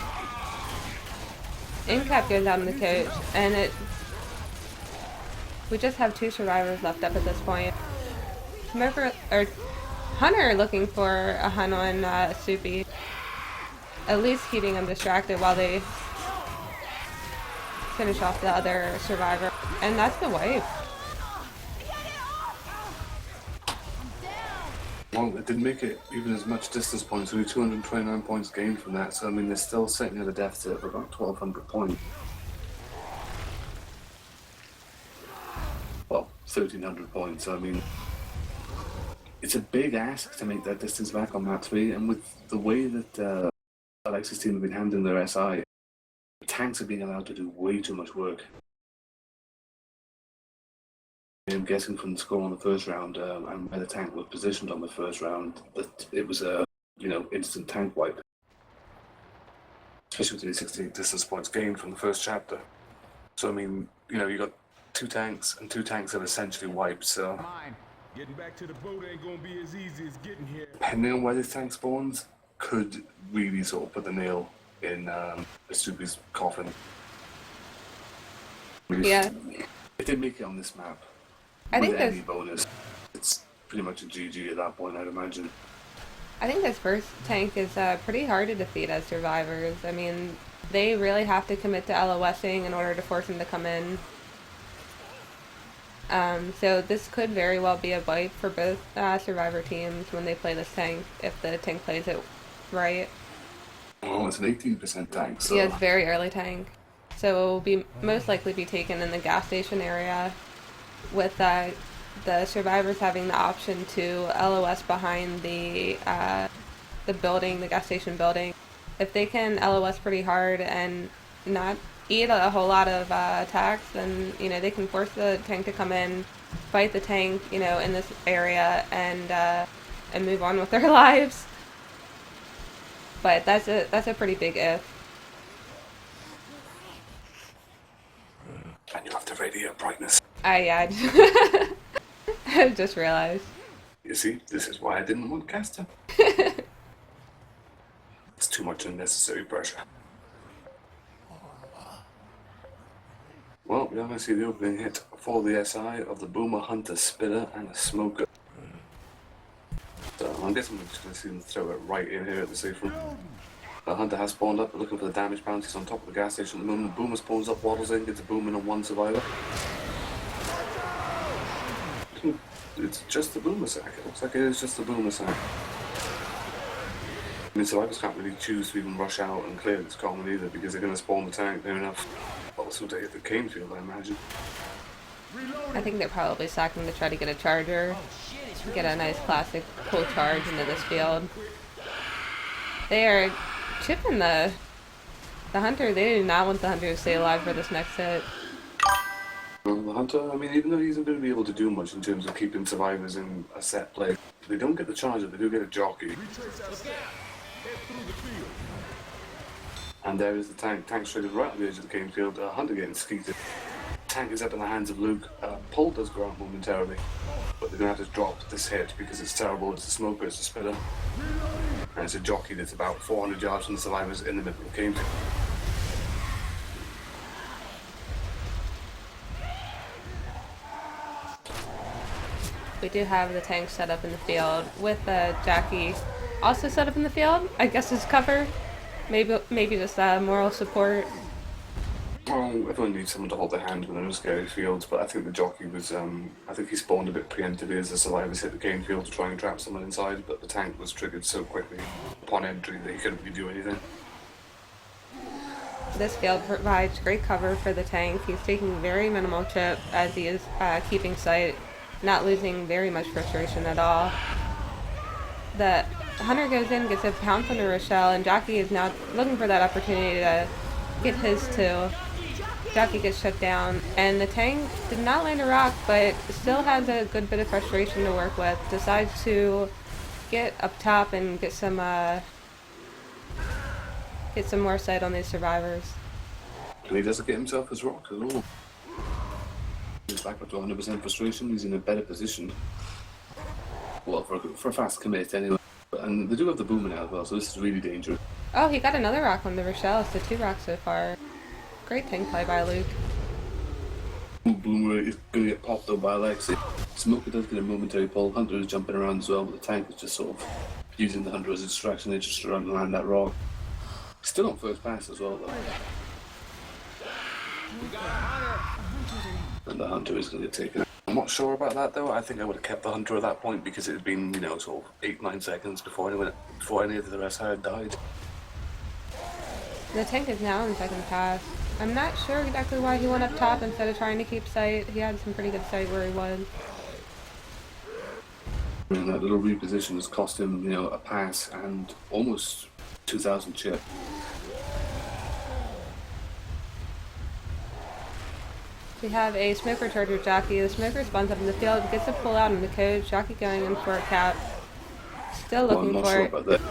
In-cap goes out on the Coach, and we just have 2 survivors left up at this point. Hunter looking for a hunt on Estoopi. At least keeping them distracted while they finish off the other survivor. And that's the wipe. Well, it didn't make it even as much distance points, only 229 points gained from that, so I mean they're still sitting at a deficit of about 1,200 points. Well, 1,300 points, so I mean it's a big ask to make that distance back on map 3, and with the way that Alexi's team have been handling their SI, tanks are being allowed to do way too much work. I'm guessing from the score on the first round and where the tank was positioned on the first round that it was a instant tank wipe. Especially with the 16 distance points gained from the first chapter. So I mean, you got 2 tanks and 2 tanks have essentially wiped, so Getting back to the boat ain't gonna be as easy as getting here. depending on where this tank spawns, could really sort of put the nail in Estoopi's coffin. Yeah. It did make it on this map. I think With there's any bonus, it's pretty much a GG at that point, I'd imagine. I think this first tank is pretty hard to defeat as survivors. I mean, they really have to commit to LOSing in order to force them to come in. So this could very well be a wipe for both survivor teams when they play this tank, if the tank plays it right. Oh, it's an 18% tank, so... Yeah, it's very early tank. So it will be most likely be taken in the gas station area, with the survivors having the option to LOS behind the building, the gas station building. If they can LOS pretty hard and not eat a whole lot of attacks, then they can force the tank to come in, fight the tank, in this area, and move on with their lives. But that's a pretty big if. And you have the radiant brightness. I just realized. You see, this is why I didn't want caster. It's too much unnecessary pressure. Well, we are going to see the opening hit for the SI of the Boomer, Hunter, Spitter, and the Smoker. So I'm guessing we're just going to see them throw it right in here at the safe room. The Hunter has spawned up, looking for the damage bounties on top of the gas station at the moment. The Boomer spawns up, waddles in, gets a boom in on one survivor. It's just the Boomer sack. It looks like it is just the Boomer sack. I mean, survivors can't really choose to even rush out and clear this common either because they're going to spawn the tank near enough. Also to hit the cane field, I imagine. I think they're probably sacking to try to get a charger. Get a nice classic pull charge into this field. They are chipping the Hunter. They do not want the Hunter to stay alive for this next hit. Well, the Hunter, I mean, even though he isn't going to be able to do much in terms of keeping survivors in a set play, they don't get the charger, they do get a jockey. And there is the tank. Tank straight right at the edge of the cane field. Hunter getting skeeted. Tank is up in the hands of Luke. Pull does go out momentarily, but they're going to have to drop this hit because it's terrible. It's a smoker, it's a spitter. And it's a jockey that's about 400 yards from the survivors in the middle of the cane field. We do have the tank set up in the field with the Jackie also set up in the field. I guess as cover. Maybe just moral support. Well, everyone needs someone to hold their hand when they're in scary fields, but I think the jockey was, I think he spawned a bit preemptively as the survivors hit the cane field to try and trap someone inside, but the tank was triggered so quickly upon entry that he couldn't really do anything. This field provides great cover for the tank. He's taking very minimal chip as he is keeping sight, not losing very much frustration at all. The Hunter goes in, gets a pounce on the Rochelle, and Jockey is now looking for that opportunity to get his too. Jockey gets shut down, and the tank did not land a rock, but still has a good bit of frustration to work with. Decides to get up top and get some more sight on these survivors. And he doesn't get himself his rock at all. He's back up to 100% frustration. He's in a better position. Well, for a fast commit anyway. And they do have the boomer now as well, so this is really dangerous. Oh, he got another rock on the Rochelle, so 2 rocks so far. Great tank play by Luke. Boomer is going to get popped up by Alexi. Smoker does get a momentary pull. Hunter is jumping around as well, but the tank is just sort of using the Hunter as a distraction. They just trying to land that rock. Still on first pass as well, though. And the Hunter is going to get taken. I'm not sure about that, though. I think I would have kept the Hunter at that point because it had been, you know, sort of 8-9 seconds before any of the rest had died. The tank is now in second pass. I'm not sure exactly why he went up top instead of trying to keep sight. He had some pretty good sight where he was. And that little reposition has cost him, you know, a pass and almost 2,000 chip. We have a smoker charger jockey. The smoker spawns up in the field, gets a pull out on the coach. Jockey going in for a cap. Still looking I'm not for sure it. about that.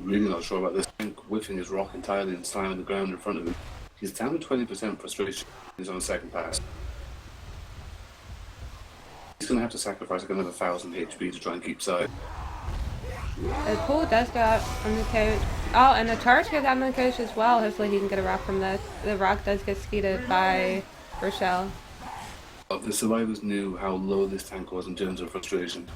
Really not sure about this. Tank whiffing his rock entirely and slamming the ground in front of him. He's down to 20% frustration. He's on a second pass. He's going to have to sacrifice another 1,000 HP to try and keep sight. The pull does go out on the coach. Oh, and the charge goes out on the coach as well. Hopefully he can get a rock from this. The rock does get skeeted by Rochelle. The survivors knew how low this tank was in terms of frustration.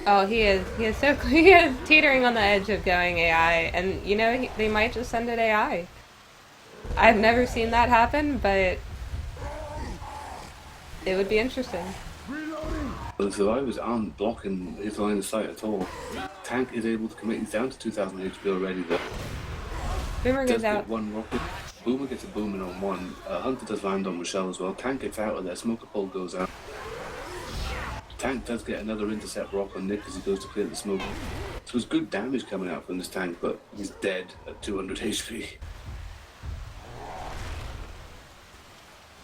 Oh, he is so he is teetering on the edge of going AI, and you know they might just send it AI. I've never seen that happen, but it would be interesting. The survivors aren't blocking his line of sight at all. Tank is able to commit. He's down to 2,000 HP already. Though. Boomer Does goes get out. one rocket. Boomer gets a booming on one. Hunter does land on Rochelle as well. Tank gets out of there. Smoker pull goes out. Tank does get another intercept rock on Nick as he goes to clear the smoke. So there's good damage coming out from this tank, but he's dead at 200 HP.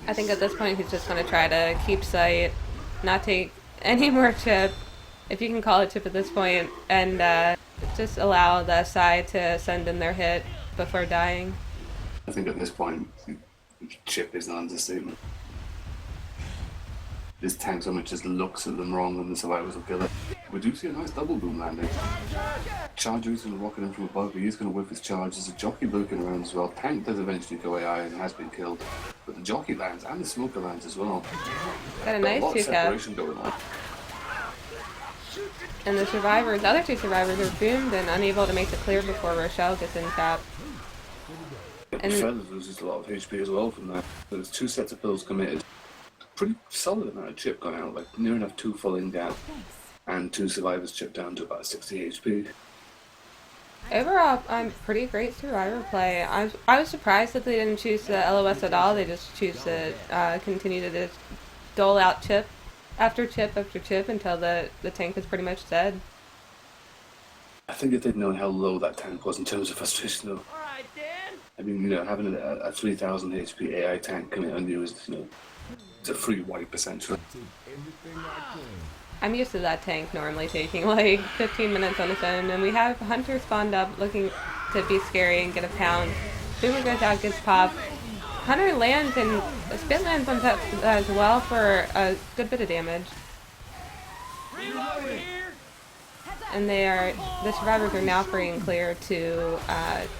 I think at this point he's just going to try to keep sight, not take any more chip, if you can call it chip at this point, and just allow the side to send in their hit before dying. I think at this point, chip is an understatement. This tank so much just looks at them wrong and the survivors will kill it. We do see a nice double boom landing. Charger is going to rocket him from above, but he's going to whip his charge. There's a jockey lurking around as well. Tank does eventually go AI and has been killed. But the jockey lands and the smoker lands as well. Got a nice lot of 2 cap. separation going on. And the survivors, the other two survivors, are boomed and unable to make the clear before Rochelle gets in tap. And Feathers loses a lot of HP as well from that. There's 2 sets of pills committed. Pretty solid amount of chip gone out, like near enough 2 full in gap. And 2 survivors chipped down to about 60 HP. Overall, pretty great survivor play. I was surprised that they didn't choose the LOS at all. They just choose to continue to just dole out chip after chip after chip until the tank was pretty much dead. I think if they'd known how low that tank was in terms of frustration, though. All right, Dan. I mean, you know, having a 3,000 HP AI tank coming on you is, you know, it's a free wipe essentially. I'm used to that tank normally taking like 15 minutes on its own, and we have Hunter spawned up looking to be scary and get a pound. Boomer goes out, gets popped. Hunter lands, and Spit lands on top as well for a good bit of damage. And the survivors are now free and clear to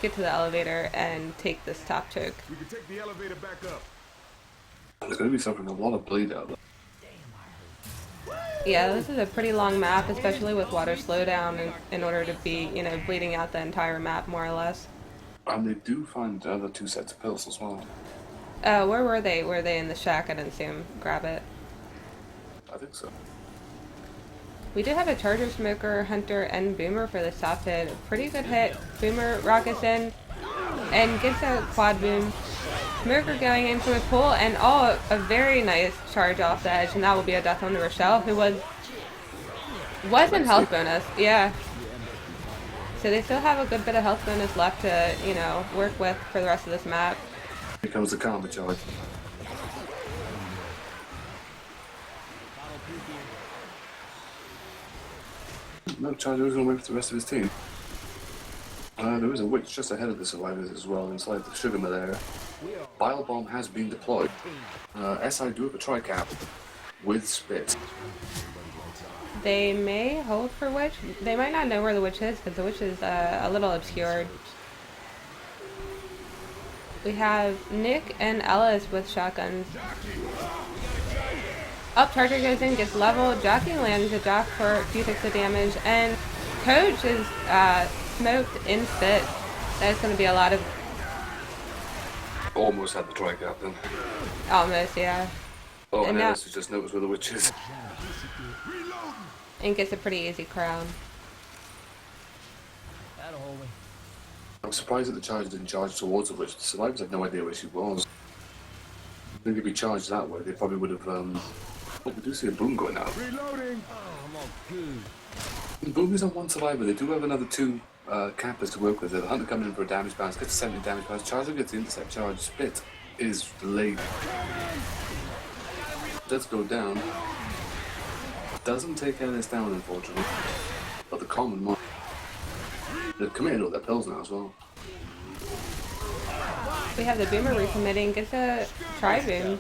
get to the elevator and take this top choke. We can take the elevator back up. There's going to be suffering a lot of bleed out there. Yeah, this is a pretty long map, especially with water slowdown in order to be, you know, bleeding out the entire map more or less. And they do find the other 2 sets of pills as well. Where were they? Were they in the shack? I didn't see them grab it. I think so. We did have a Charger Smoker, Hunter, and Boomer for this top hit. Pretty good hit. Boomer rockets in and gets a quad boom. Smoker going in from a pull, and a very nice charge off the edge, and that will be a death on the Rochelle, who was in health bonus. Yeah. So they still have a good bit of health bonus left to, you know, work with for the rest of this map. Here comes the karma charge. No, Charger was going to wait for the rest of his team. There is a witch just ahead of the survivors as well, inside the sugar mill area. Bile Bomb has been deployed. SI do have a tri-cap with Spit. They may hold for Witch. They might not know where the Witch is, because the Witch is a little obscured. We have Nick and Ellis with shotguns. Up, Charger goes in, gets leveled. Jockey lands a jock for a few ticks of damage, and Coach is smoked in Spit. That's going to be a lot of... Almost had the tri-cap then. Almost, yeah. Oh, and now, Ellis just knows where the witch is. And gets a pretty easy crown. That'll hold me. I'm surprised that the Charger didn't charge towards the witch. The survivors had no idea where she was. I think if we charged that way, they probably would have, Oh, we do see a boom going out. Reloading. I'm all good. Boom is on 1 survivor. They do have another 2 cappers to work with. The Hunter coming in for a damage bounce, gets 70 damage bounce. Charger gets the intercept charge. Spit is delayed. Does go down. Doesn't take Ellis down, unfortunately. But the common one. They've committed all their pills now as well. We have the Boomer recommitting, gets a tri-boom.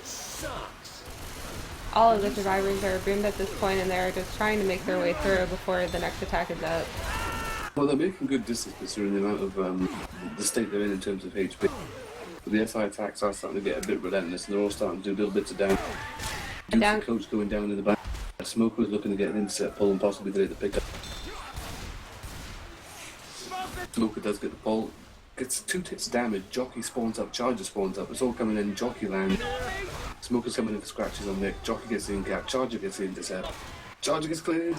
All of the survivors are boomed at this point, and they're just trying to make their way through before the next attack is up. Well, they're making good distance considering the amount of the state they're in terms of HP. But the SI attacks are starting to get a bit relentless, and they're all starting to do little bits of damage. Down. Coach going down in the back. Smoker's looking to get an intercept pull and possibly delay the pickup. Smoker does get the pull. Gets 2 ticks of damage. Jockey spawns up. Charger spawns up. It's all coming in. Jockey lands. Smoker's coming in for scratches on Nick. Jockey gets the in-cap. Charger gets the intercept. Charger gets cleared.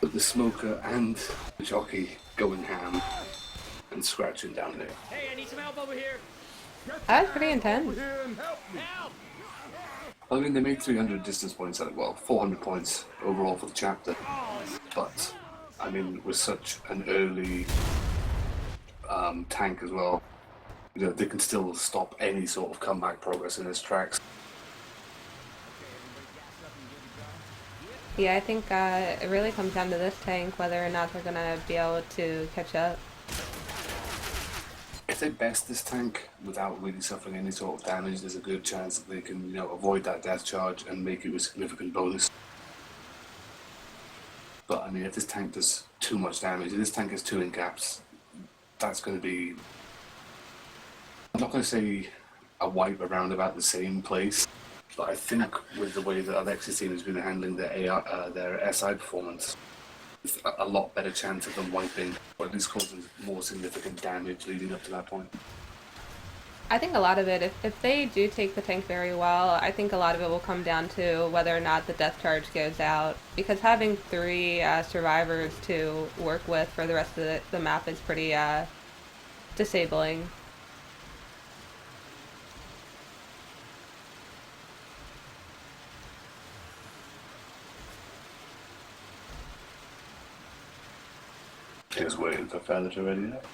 But the Smoker and the Jockey going ham and scratching down there. Hey, I need some help over here. That was pretty intense. Help! I mean, they made 300 distance points out of, well, 400 points overall for the chapter. But, I mean, with such an early tank as well, you know, they can still stop any sort of comeback progress in his tracks. Yeah, I think it really comes down to this tank, whether or not they're going to be able to catch up. If they best this tank without really suffering any sort of damage, there's a good chance that they can, you know, avoid that death charge and make it a significant bonus. But I mean, if this tank does too much damage, if this tank has 2 in-caps, that's going to be, I'm not going to say a wipe around about the same place, But I think with the way that Alexi's team has been handling their SI performance, it's a lot better chance of them wiping, or at least causing more significant damage leading up to that point. I think a lot of it, if they do take the tank very well, I think a lot of it will come down to whether or not the death charge goes out. Because having 3 survivors to work with for the rest of the map is pretty disabling. Just waiting for Feather to ready up.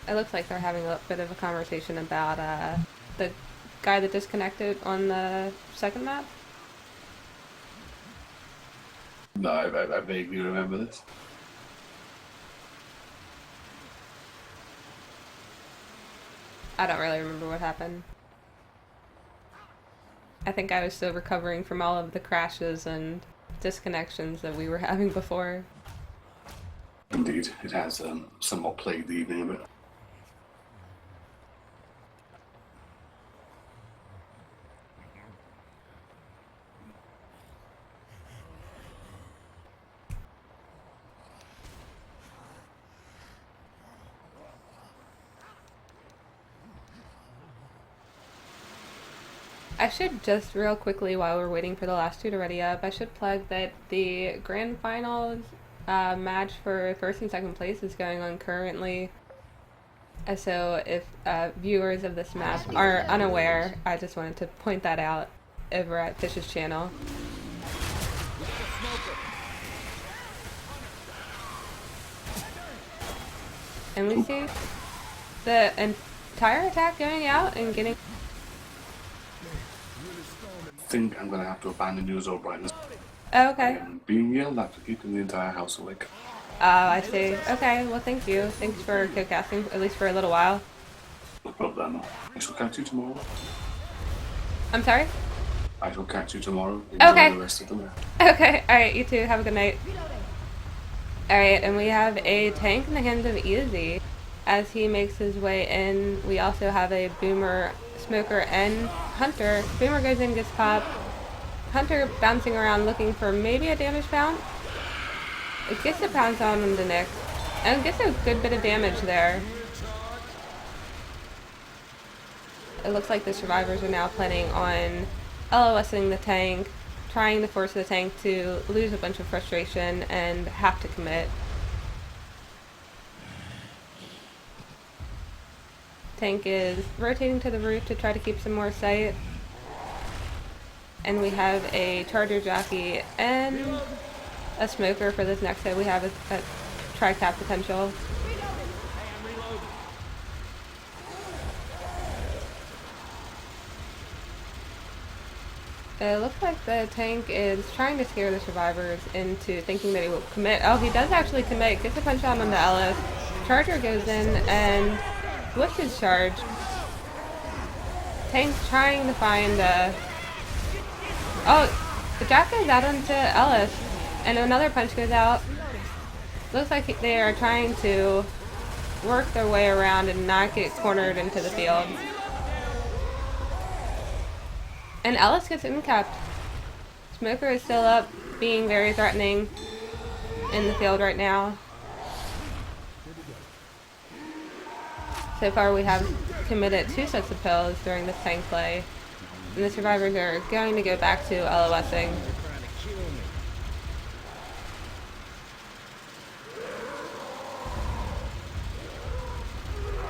It looks like they're having a bit of a conversation about the guy that disconnected on the second map. No, I vaguely remember this. I don't really remember what happened. I think I was still recovering from all of the crashes and disconnections that we were having before. Indeed, it has somewhat plagued the evening a bit. I should just real quickly, while we're waiting for the last 2 to ready up, I should plug that the grand finals match for first and second place is going on currently. So if viewers of this map are unaware, I just wanted to point that out over at Fish's channel. And we see the entire attack going out and getting... I think I'm going to have to abandon you as O'Brien. Oh, okay. I'm being yelled at for keeping the entire house awake. Oh, I see. Okay, well thank you. Thanks for co-casting, at least for a little while. No problem. I shall catch you tomorrow. I'm sorry? I shall catch you tomorrow. Enjoy Okay. the rest of the night. Okay, alright, you too. Have a good night. Alright, and we have a tank in the hands of Easy. As he makes his way in, we also have a Boomer, Smoker, and Hunter. Boomer goes in, gets popped. Hunter bouncing around looking for maybe a damage bounce. It gets a pounce on him to Nick. And gets a good bit of damage there. It looks like the survivors are now planning on LOSing the tank, trying to force the tank to lose a bunch of frustration and have to commit. Tank is rotating to the roof to try to keep some more sight. And we have a charger jockey and a smoker for this next hit. We have a tri-cap potential. It looks like the tank is trying to scare the survivors into thinking that he will commit. Oh, he does actually commit. Gets a punch out on the Ellis. Charger goes in and with his charge, Tank's trying to find oh, the jack goes out onto Ellis, and another punch goes out. Looks like they are trying to work their way around and not get cornered into the field. And Ellis gets incapped. Smoker is still up, being very threatening in the field right now. So far we have committed 2 sets of pills during this tank play. And the survivors are going to go back to LOSing.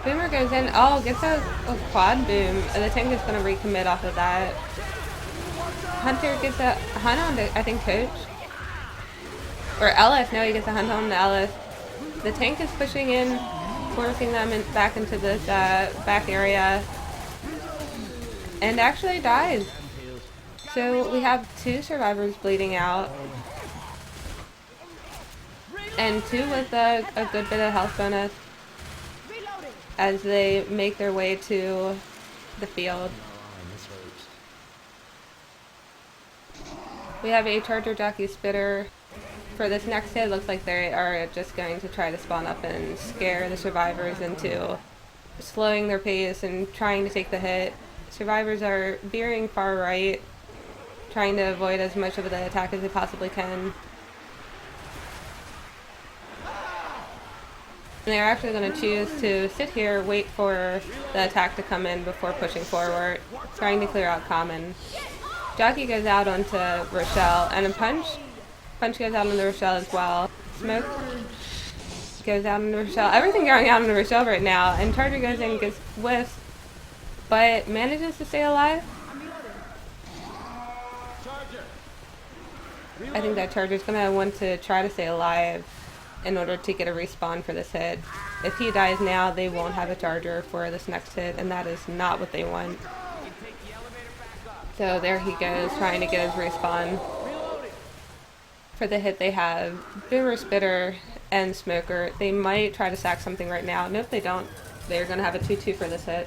Boomer goes in, oh, gets a quad boom, and the tank is going to recommit off of that. Hunter gets a hunt on to, I think, Coach. Or Ellis, no, he gets a hunt on to Ellis. The tank is pushing in, forcing them back into this back area. And actually dies. So we have 2 survivors bleeding out. And 2 with a good bit of health bonus as they make their way to the field. We have a charger jockey spitter. For this next hit, looks like they are just going to try to spawn up and scare the survivors into slowing their pace and trying to take the hit. Survivors are veering far right, trying to avoid as much of the attack as they possibly can. And they're actually going to choose to sit here, wait for the attack to come in before pushing forward, trying to clear out common. Jockey goes out onto Rochelle, and a punch goes out onto Rochelle as well. Smoke goes out onto Rochelle. Everything going out onto Rochelle right now, and Charger goes in, gets whiffed, but manages to stay alive. I think that Charger's going to want to try to stay alive in order to get a respawn for this hit. If he dies now, they won't have a Charger for this next hit, and that is not what they want. So there he goes, trying to get his respawn. For the hit they have Boomer, Spitter, and Smoker. They might try to sack something right now. Nope, they don't. They're going to have a 2-2 for this hit.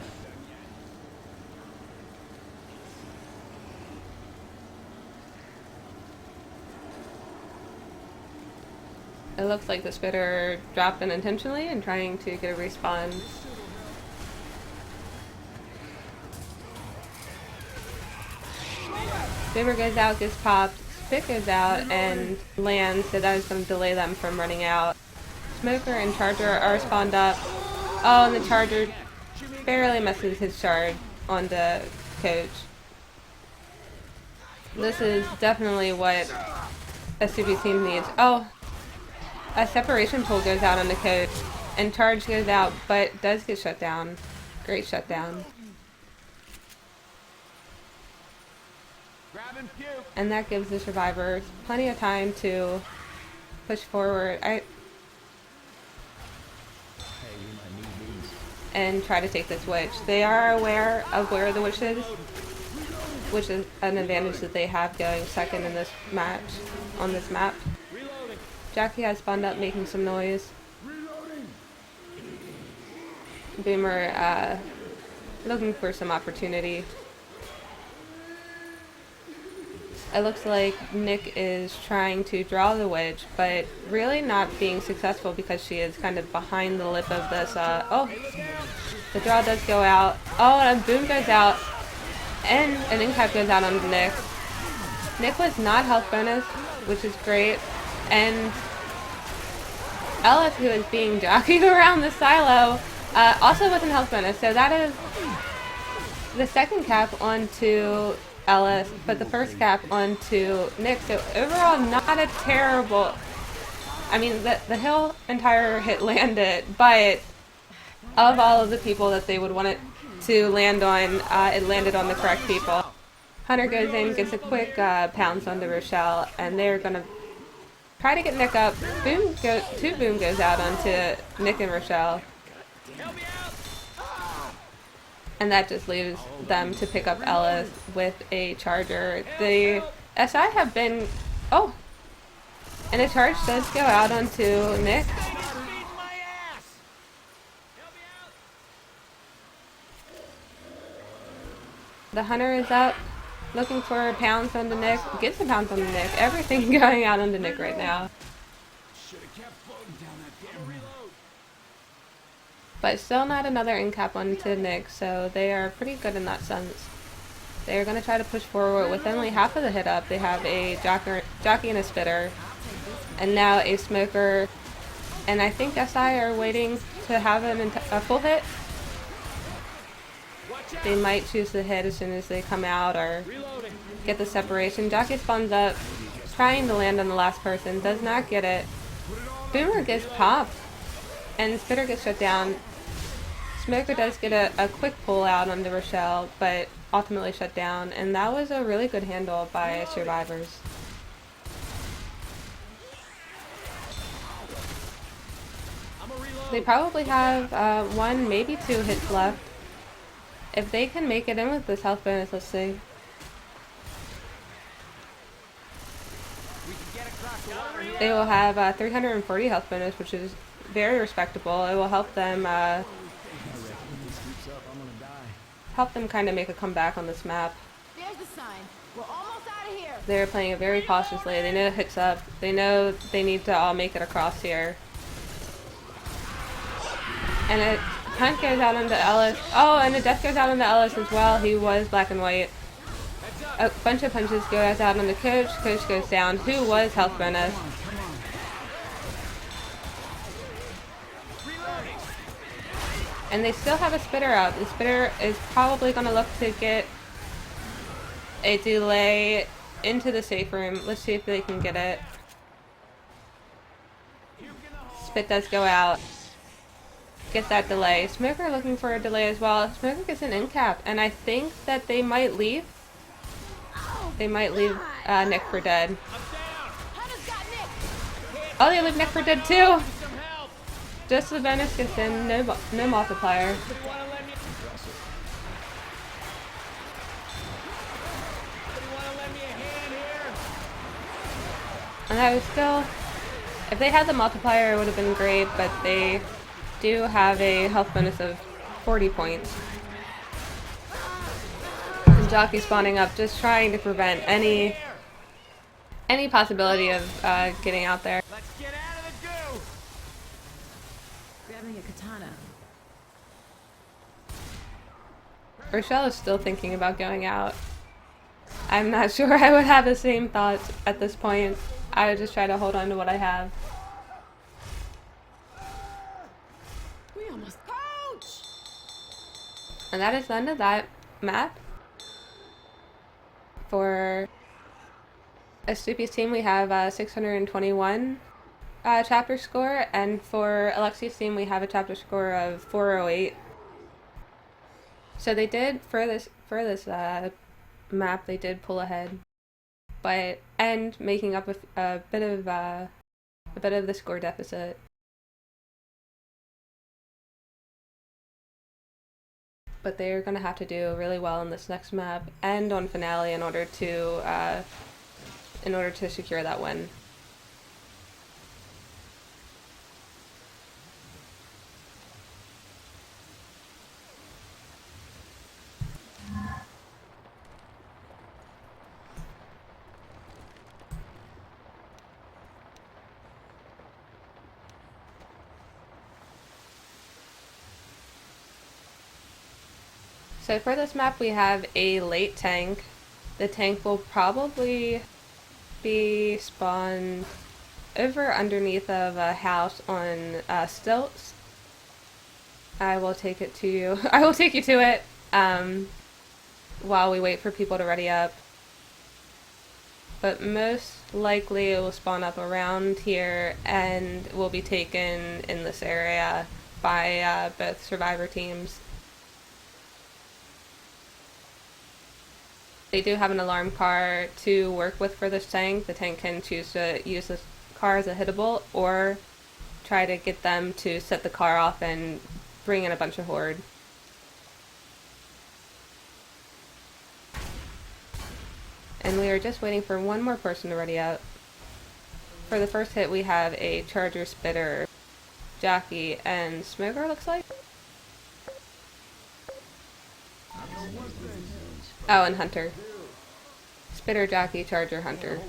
It looks like the Spitter dropped unintentionally and trying to get a respawn. Boomer goes out, gets popped. Spit goes out and lands, so that is going to delay them from running out. Smoker and Charger are spawned up. Oh, and the Charger barely misses his charge onto Coach. This is definitely what Estoopi team needs. Oh, a separation pull goes out on the Coach, and Charge goes out, but does get shut down. Great shutdown. And that gives the survivors plenty of time to push forward and try to take this witch. They are aware of where the witch is, which is an advantage that they have going second in this match, on this map. Jackie has spawned up making some noise. Boomer looking for some opportunity. It looks like Nick is trying to draw the witch, but really not being successful because she is kind of behind the lip of this. Oh, the draw does go out. Oh, and a boom goes out, and an incap goes out on Nick. Nick was not health bonus, which is great, and Ellis, who is being jockeyed around the silo, also wasn't health bonus. So that is the second cap onto Ellis, but the first cap onto Nick. So overall, not a terrible. I mean, the entire hit landed, but of all of the people that they would want it to land on, it landed on the correct people. Hunter goes in, gets a quick pounce onto Rochelle, and they're gonna try to get Nick up. Boom goes out onto Nick and Rochelle. And that just leaves them to pick up Ellis with a Charger. The SI have been... Oh! And a charge does go out onto Nick. The Hunter is up, looking for a pounce onto Nick. Gets a pounce onto Nick. Everything going out onto Nick right now. But still not another incap onto Nick, so they are pretty good in that sense. They're going to try to push forward with only half of the hit up. They have a jockey and a Spitter, and now a Smoker, and I think SI are waiting to have a full hit. They might choose the hit as soon as they come out or get the separation. Jockey spawns up, trying to land on the last person, does not get it. Boomer gets popped, and Spitter gets shut down. Smoker does get a quick pull out onto Rochelle, but ultimately shut down, and that was a really good handle by survivors. They probably have one, maybe two hits left. If they can make it in with this health bonus, let's see. They will have 340 health bonus, which is very respectable. It will help them kind of make a comeback on this map. There's the sign. We're almost out of here. They're playing it very cautiously. They know it hits up. They know they need to all make it across here. And Hunt goes out onto Ellis. Oh, and the death goes out onto Ellis as well. He was black and white. A bunch of punches goes out on the coach. Coach goes down, who was health bonus. And they still have a spitter out. The spitter is probably going to look to get a delay into the safe room. Let's see if they can get it. Spit does go out. Get that delay. Smoker looking for a delay as well. Smoker gets an end cap, and I think that they might leave. They might leave Nick for dead. Oh, they leave Nick for dead too. Just the bonus gets in, no multiplier. And I was still, if they had the multiplier, it would have been great, but they do have a health bonus of 40 points. And Jockey spawning up, just trying to prevent any possibility of getting out there. Let's get out of the goo. Grabbing a katana. Rochelle is still thinking about going out. I'm not sure I would have the same thoughts at this point. I would just try to hold on to what I have. We almost coach. And that is the end of that map. For Estoopi's team, we have 621 chapter score, and for Alexi's team, we have a chapter score of 408. So they did for this map, they did pull ahead, but and making up a bit of the score deficit. But they're going to have to do really well in this next map and on finale in order to secure that win. So for this map, we have a late tank. The tank will probably be spawned over underneath of a house on stilts. I will take it to you. I will take you to it while we wait for people to ready up. But most likely it will spawn up around here and will be taken in this area by both survivor teams. They do have an alarm car to work with for this tank. The tank can choose to use this car as a hittable or try to get them to set the car off and bring in a bunch of horde. And we are just waiting for one more person to ready up. For the first hit, we have a Charger, Spitter, Jockey, and Smoker, looks like? Oh, and Hunter. Spitter, Jockey, Charger, Hunter.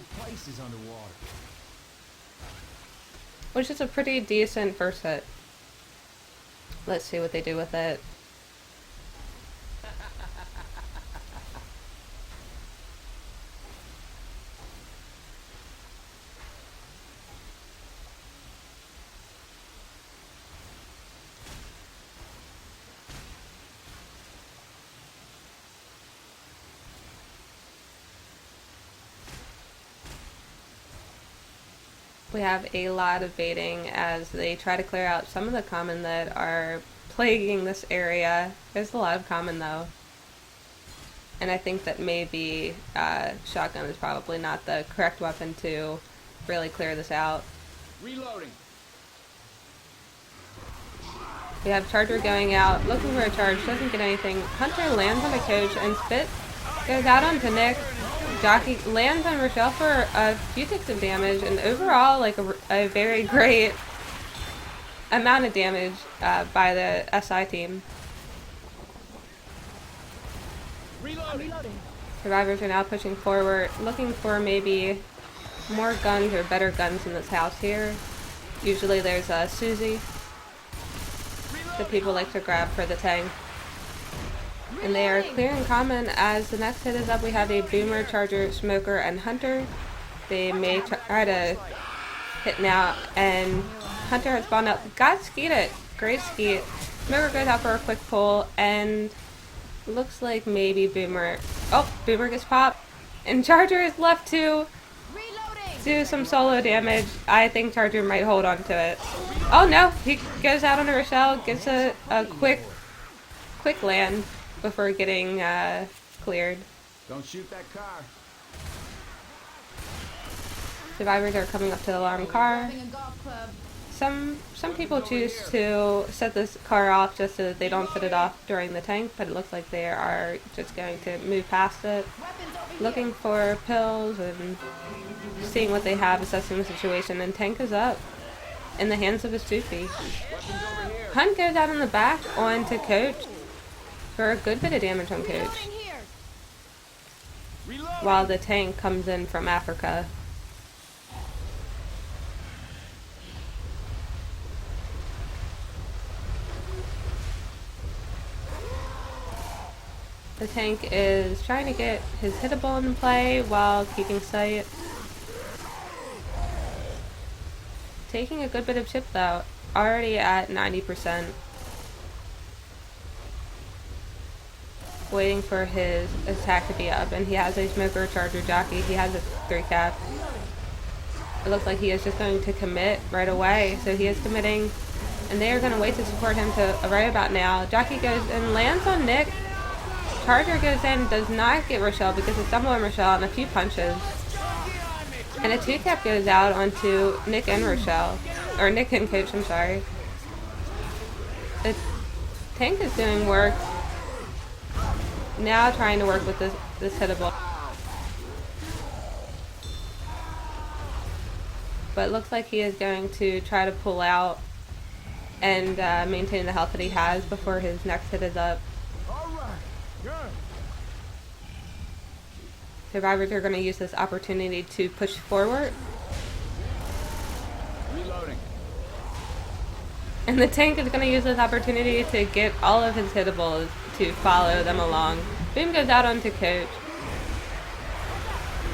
Which is a pretty decent first hit. Let's see what they do with it. We have a lot of baiting as they try to clear out some of the common that are plaguing this area. There's a lot of common though. And I think that maybe shotgun is probably not the correct weapon to really clear this out. Reloading. We have Charger going out, looking for a charge, doesn't get anything. Hunter lands on a coach and Spit goes out onto Nick. Jockey lands on Rochelle for a few ticks of damage, and overall, like a very great amount of damage by the SI team. Reloading. Survivors are now pushing forward, looking for maybe more guns or better guns in this house here. Usually there's Susie. that people like to grab for the tank. And they are clearing common. As the next hit is up, we have a Boomer, Charger, Smoker, and Hunter. They may try to hit now, and Hunter has spawned up. Got skeeted. Great skeet. Smoker goes out for a quick pull, and looks like maybe Boomer. Oh, Boomer gets popped. And Charger is left to do some solo damage. I think Charger might hold on to it. Oh no, he goes out on a Rochelle, gets a quick land before getting cleared. Don't shoot that car. Survivors are coming up to the alarm car. Some people choose to set this car off just so that they don't set it off during the tank, but it looks like they are just going to move past it, looking for pills and seeing what they have, assessing the situation, and tank is up in the hands of Estoopi. Hunt goes out in the back onto Coach for a good bit of damage on Coach, while the tank comes in from Africa. The tank is trying to get his hittable in play while keeping sight. Taking a good bit of chip though, already at 90%. Waiting for his attack to be up, and he has a Smoker, Charger, Jockey. He has a 3-cap. It looks like he is just going to commit right away, so he is committing, and they are going to wait to support him to right about now. Jockey goes and lands on Nick. Charger goes in, does not get Rochelle because of stumble on Rochelle and a few punches. And a 2-cap goes out onto Nick and Rochelle. Or Nick and Coach, I'm sorry. The tank is doing work. Now trying to work with this hittable. But it looks like he is going to try to pull out and maintain the health that he has before his next hit is up. Survivors are going to use this opportunity to push forward. Reloading. And the tank is going to use this opportunity to get all of his hittables to follow them along. Boom goes out onto Coach.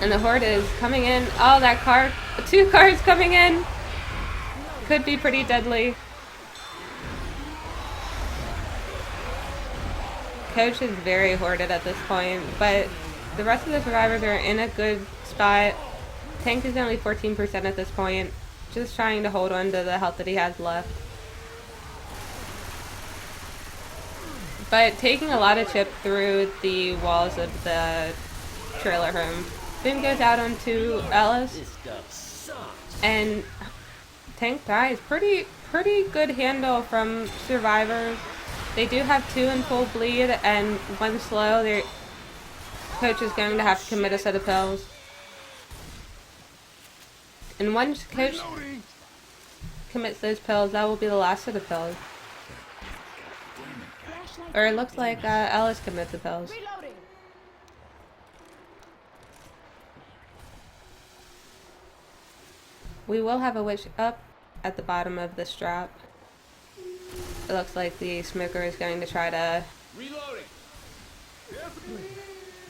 And the Horde is coming in. Oh, that car. 2 cars coming in. Could be pretty deadly. Coach is very hoarded at this point, but the rest of the survivors are in a good spot. Tank is only 14% at this point, just trying to hold on to the health that he has left. But taking a lot of chip through the walls of the trailer home. Boom goes out onto Ellis, and tank dies. Pretty good handle from survivors. They do have 2 in full bleed and 1 slow. Their Coach is going to have to commit a set of pills. And once Coach commits those pills, that will be the last set of pills. Or it looks like Ellis commits the pills. We will have a witch up at the bottom of the strap. It looks like the Smoker is going to try to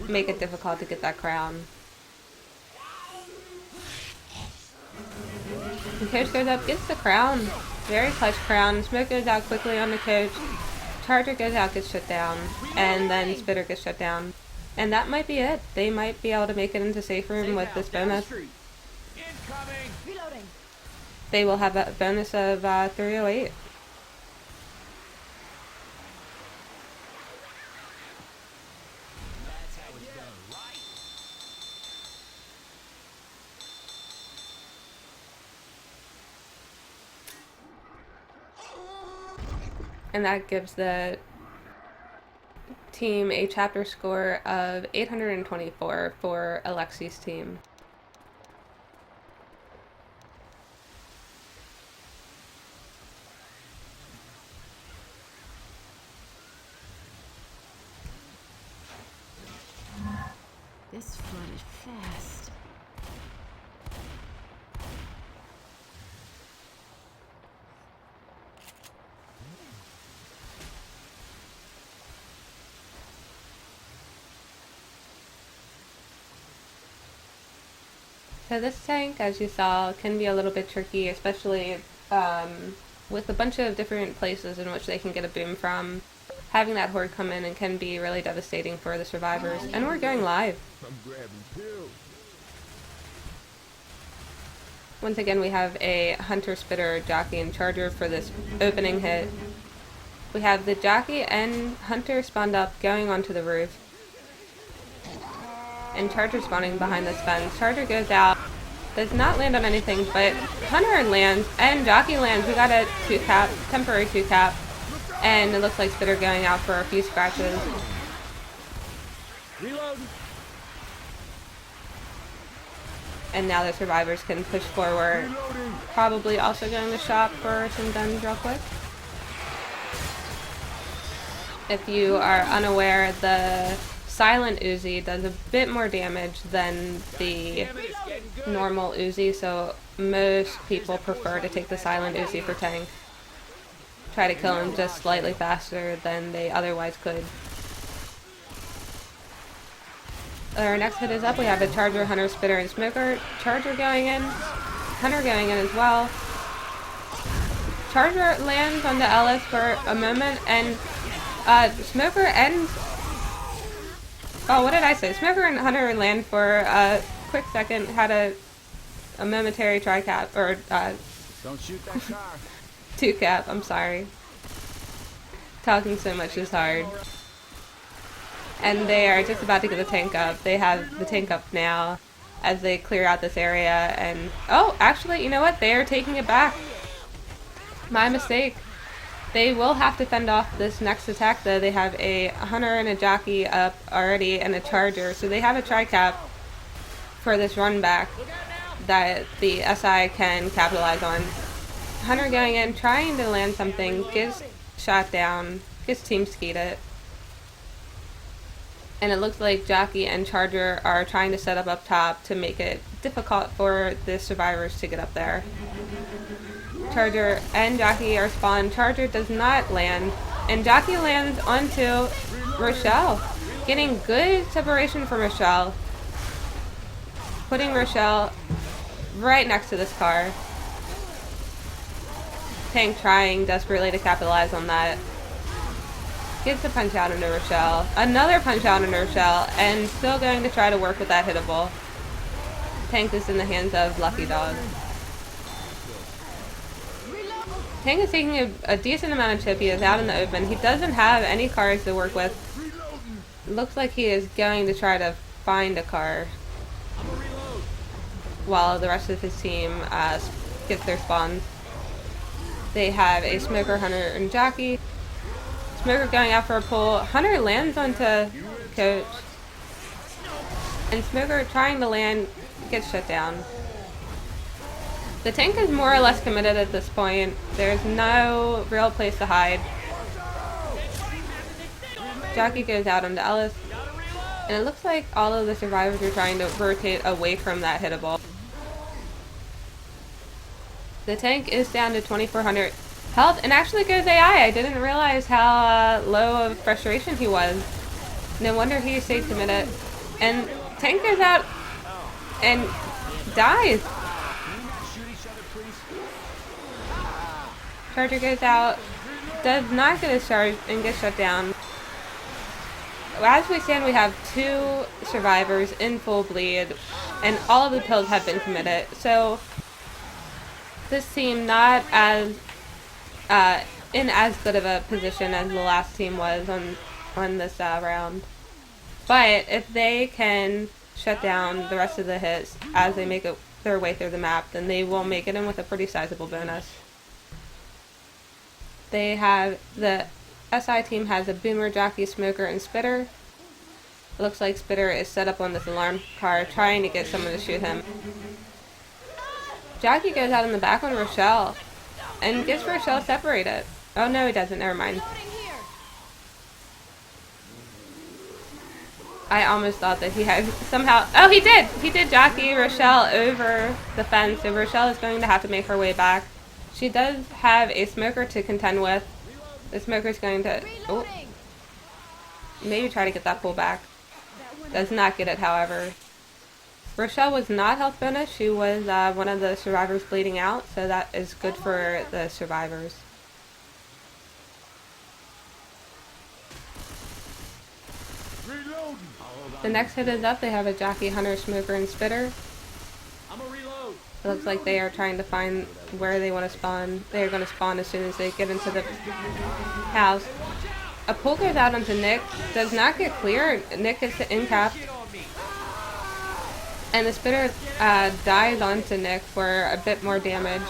make it difficult to get that crown. And Coach goes up, gets the crown. Very clutch crown. Smoke goes out quickly on the Coach. Charger goes out, gets shut down. And then Spitter gets shut down. And that might be it. They might be able to make it into safe room with this bonus. They will have a bonus of 308. And that gives the team a chapter score of 824 for Alexi's team. This flooded fast. So this tank, as you saw, can be a little bit tricky, especially with a bunch of different places in which they can get a boom from. Having that horde come in and can be really devastating for the survivors. And we're going live. I'm grabbing pills. Once again, we have a Hunter, Spitter, Jockey, and Charger for this opening hit. We have the Jockey and Hunter spawned up going onto the roof. And Charger spawning behind this fence. Charger goes out, does not land on anything, but Hunter lands and Jockey lands. We got a 2-cap, temporary 2-cap, and it looks like Spitter going out for a few scratches. Reloading. And now the survivors can push forward. Probably also going to shop for some guns real quick. If you are unaware, the silent Uzi does a bit more damage than the normal Uzi, so most people prefer to take the silent Uzi for tank. Try to kill him just slightly faster than they otherwise could. Our next hit is up. We have a Charger, Hunter, Spitter, and Smoker. Charger going in. Hunter going in as well. Charger lands onto Ellis for a moment, and Smoker and... Oh, what did I say? Smoker and Hunter land for a quick second. Had a momentary tri-cap, or Don't shoot that car. 2-cap, I'm sorry. Talking so much is hard. And they are just about to get the tank up. They have the tank up now as they clear out this area. And oh, actually, you know what? They are taking it back. My mistake. They will have to fend off this next attack, though. They have a Hunter and a Jockey up already and a Charger. So they have a tri-cap for this run back that the SI can capitalize on. Hunter going in, trying to land something, gets shot down, gets team skied it. And it looks like Jockey and Charger are trying to set up top to make it difficult for the survivors to get up there. Charger and Jockey are spawned. Charger does not land. And Jockey lands onto Rochelle. Getting good separation from Rochelle. Putting Rochelle right next to this car. Tank trying desperately to capitalize on that. Gets a punch out into Rochelle. Another punch out into Rochelle. And still going to try to work with that hittable. Tank is in the hands of Lucky Dog. Tank is taking a decent amount of chip. He is out in the open. He doesn't have any cars to work with. Looks like he is going to try to find a car. While the rest of his team gets their spawns. They have a Smoker, Hunter, and Jockey. Smoker going out for a pull. Hunter lands onto Coach. And Smoker trying to land gets shut down. The tank is more or less committed at this point. There's no real place to hide. Jockey goes out onto Ellis. And it looks like all of the survivors are trying to rotate away from that hittable. The tank is down to 2,400 health and actually goes AI. I didn't realize how low of frustration he was. No wonder he stayed committed. And tank goes out and dies. Charger goes out, does not get his charge, and gets shut down. As we stand, we have 2 survivors in full bleed, and all of the pills have been committed. So this team not as in as good of a position as the last team was on this round. But if they can shut down the rest of the hits as they make their way through the map, then they will make it in with a pretty sizable bonus. They have the SI team has a Boomer, Jockey, Smoker, and Spitter. It looks like Spitter is set up on this alarm car trying to get someone to shoot him. Jockey goes out in the back on Rochelle and gets Rochelle separated. Oh no, he doesn't. Never mind. I almost thought that he had somehow... Oh, he did! He did jockey Rochelle over the fence, so Rochelle is going to have to make her way back. She does have a Smoker to contend with. The Smoker's going to... Oh. Maybe try to get that pull back. Does not get it, however. Rochelle was not health bonus. She was one of the survivors bleeding out, so that is good for the survivors. The next hit is up. They have a jockey, hunter, smoker, and spitter. It looks like they are trying to find where they want to spawn. They are going to spawn as soon as they get into the house. A pull goes out onto Nick. Does not get clear. Nick gets the in-cap. And the spitter dies onto Nick for a bit more damage.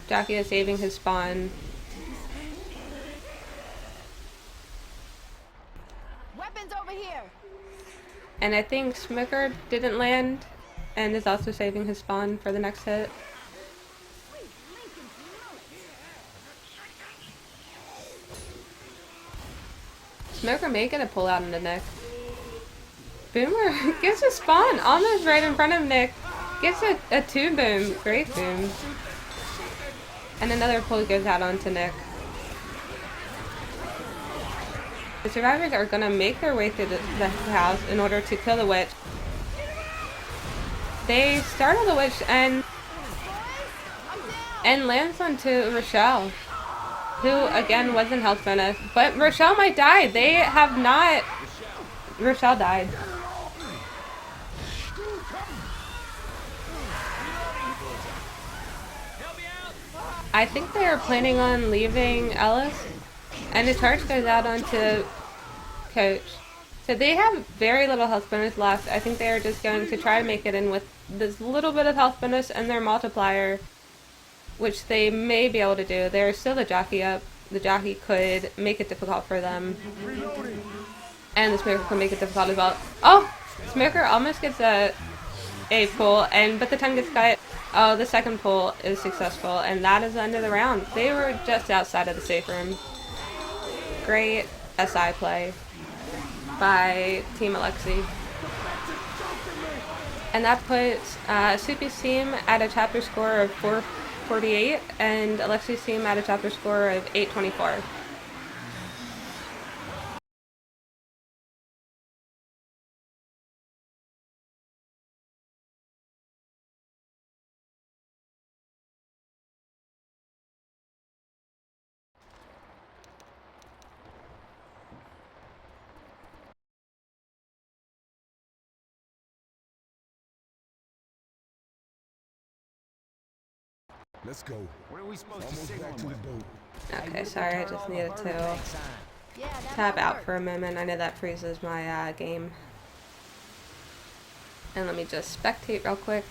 Jockey is saving his spawn. Weapons over here. And I think Smoker didn't land and is also saving his spawn for the next hit. Smoker may get a pull out into Nick. Boomer gets a spawn almost right in front of Nick. Gets a 2 boom. Great boom. And another pull goes out onto Nick. The survivors are going to make their way through the house in order to kill the witch. They startle the witch and lands onto Rochelle, who again wasn't health bonus. But Rochelle might die. They have not. Rochelle died. I think they are planning on leaving Ellis, and the charge goes out onto Coach. So they have very little health bonus left. I think they are just going to try to make it in with this little bit of health bonus and their multiplier, which they may be able to do. There's still the jockey up. The jockey could make it difficult for them. And the smoker could make it difficult as well. Oh! Smoker almost gets a pull, but the tongue gets cut. Oh, the second pull is successful, and that is the end of the round. They were just outside of the safe room. Great SI play by Team Alexi. And that puts Estoopi's team at a chapter score of 448 and Alexi's team at a chapter score of 824. Let's go. What are we supposed to Almost signal back to the with? boat. Okay, sorry, I just needed to tab out for a moment. I know that freezes my game. And let me just spectate real quick.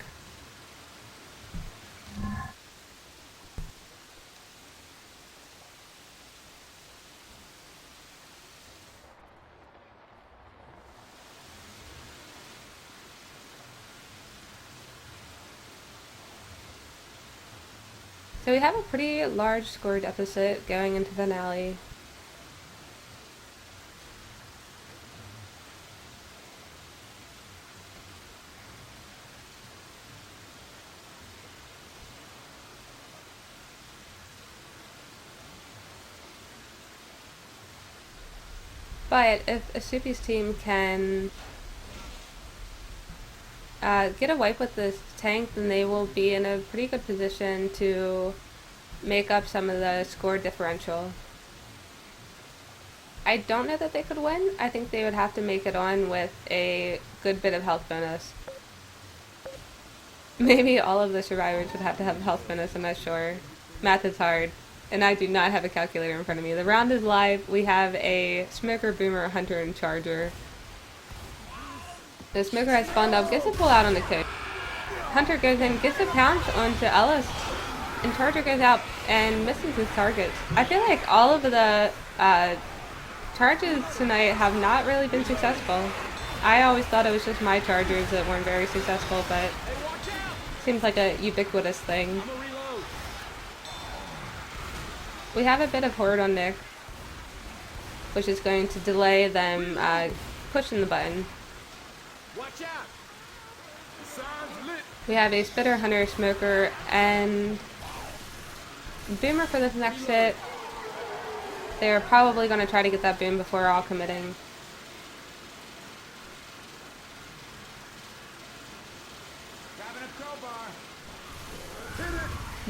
So we have a pretty large score deficit going into finale. But if Estoopi's team can get a wipe with this tank, then they will be in a pretty good position to make up some of the score differential. I don't know that they could win. I think they would have to make it on with a good bit of health bonus. Maybe all of the survivors would have to have health bonus, I'm not sure. Math is hard, and I do not have a calculator in front of me. The round is live. We have a Smoker, Boomer, Hunter, and Charger. The Smoker has spawned up, gets a pull out on the coach. Hunter goes in, gets a pounce onto Ellis, and Charger goes out and misses his targets. I feel like all of the charges tonight have not really been successful. I always thought it was just my chargers that weren't very successful, but seems like a ubiquitous thing. We have a bit of horde on Nick, which is going to delay them pushing the button. Watch out! Signs lit. We have a Spitter, Hunter, Smoker, and Boomer for this next hit. They're probably going to try to get that boom before all committing.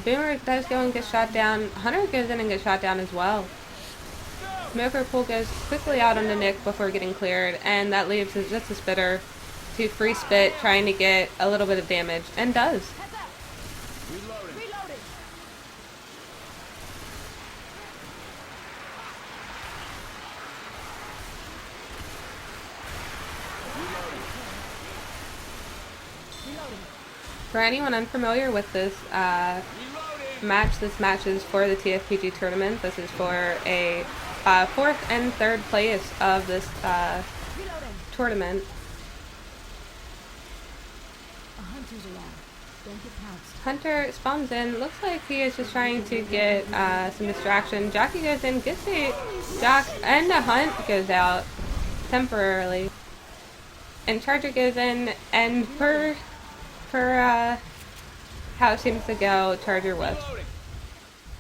Boomer does go and get shot down. Hunter goes in and gets shot down as well. Smoker Pool goes quickly out onto Nick before getting cleared, and that leaves just a spitter to free spit, trying to get a little bit of damage, and does. Reloading. For anyone unfamiliar with this match, this match is for the TFPG tournament. This is for a 4th and 3rd place of this tournament. Hunter spawns in. Looks like he is just trying to get some distraction. Jockey goes in, gets a Jock, and a Hunt goes out temporarily. And Charger goes in, and for how it seems to go, Charger whips.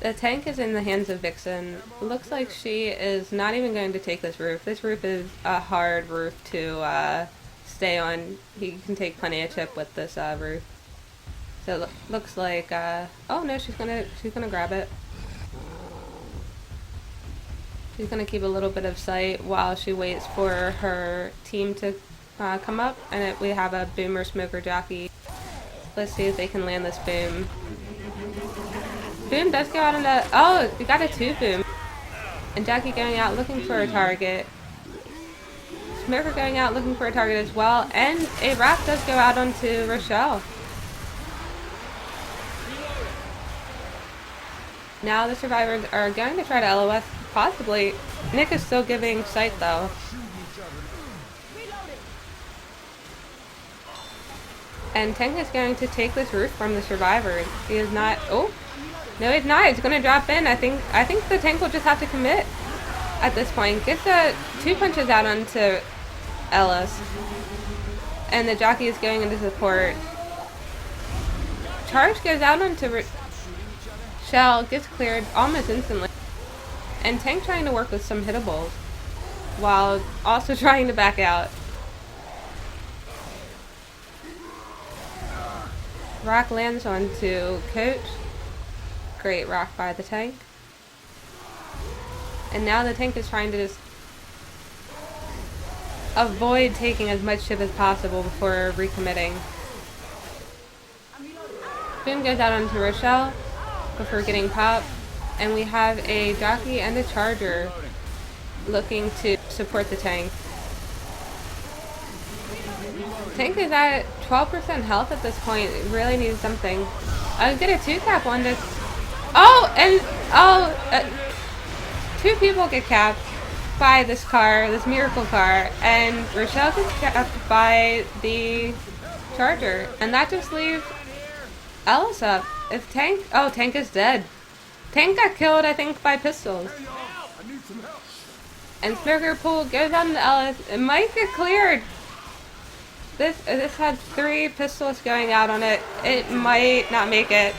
The tank is in the hands of Vixen. Looks like she is not even going to take this roof. This roof is a hard roof to stay on. He can take plenty of chip with this roof. So it looks like, oh no, she's gonna grab it. She's gonna keep a little bit of sight while she waits for her team to come up, and we have a Boomer Smoker Jockey. Let's see if they can land this boom. Boom does go out on the, oh, we got a 2 boom. And Jockey going out looking for a target. Smoker going out looking for a target as well, and a Wrap does go out onto Rochelle. Now the survivors are going to try to LOS, possibly. Nick is still giving sight though. And Tank is going to take this roof from the survivors. He is not, oh, no he's not, he's going to drop in. I think the Tank will just have to commit at this point. Gets 2 punches out onto Ellis. And the Jockey is going into support. Charge goes out onto Shell, gets cleared almost instantly. And Tank trying to work with some hittables while also trying to back out. Rock lands onto Coach. Great rock by the Tank. And now the Tank is trying to just avoid taking as much chip as possible before recommitting. Boom goes out onto Rochelle before getting popped. And we have a Jockey and a Charger looking to support the Tank. Tank is at 12% health at this point. It really needs something. I'll get a 2-cap on this. Oh, and 2 people get capped by this car, this miracle car, and Rochelle gets capped by the Charger, and that just leaves Ellis up. If Tank, oh, Tank is dead. Tank got killed, I think, by pistols. And Smoker Pool goes on to Ellis. It might get cleared. This had 3 pistols going out on it. It might not make it.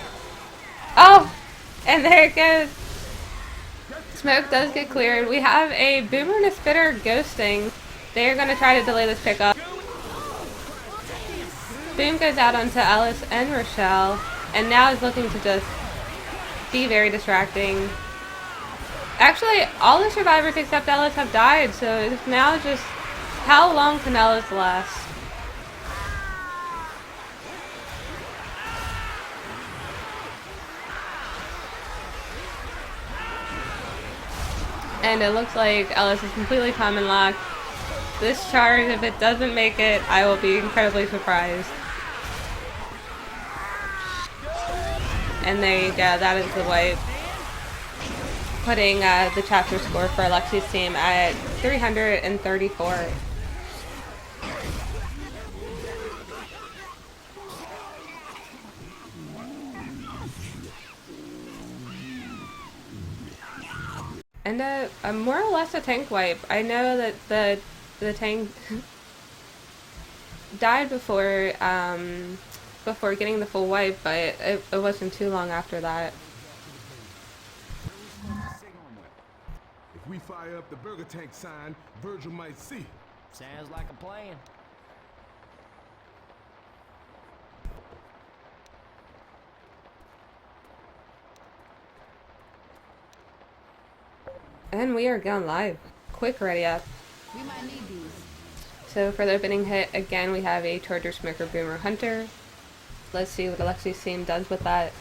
Oh! And there it goes. Smoke does get cleared. We have a Boomer and a Spitter ghosting. They're going to try to delay this pickup. Boom goes out onto Ellis and Rochelle. And now is looking to just be very distracting. Actually, all the survivors except Ellis have died. So it's now just how long can Ellis last? And it looks like Ellis is completely common locked. This charge, if it doesn't make it, I will be incredibly surprised. And there you go, that is the wipe. Putting the chapter score for Alexi's team at 334. And more or less a tank wipe. I know that the tank died before getting the full wipe, but it wasn't too long after that. If we fire up the burger tank sign, Virgil might see. Sounds like a plan. And we are going live. Quick ready up. We might need these. So for the opening hit, again, we have a Charger, Smoker, Boomer, Hunter. Let's see what Alexi's team does with that.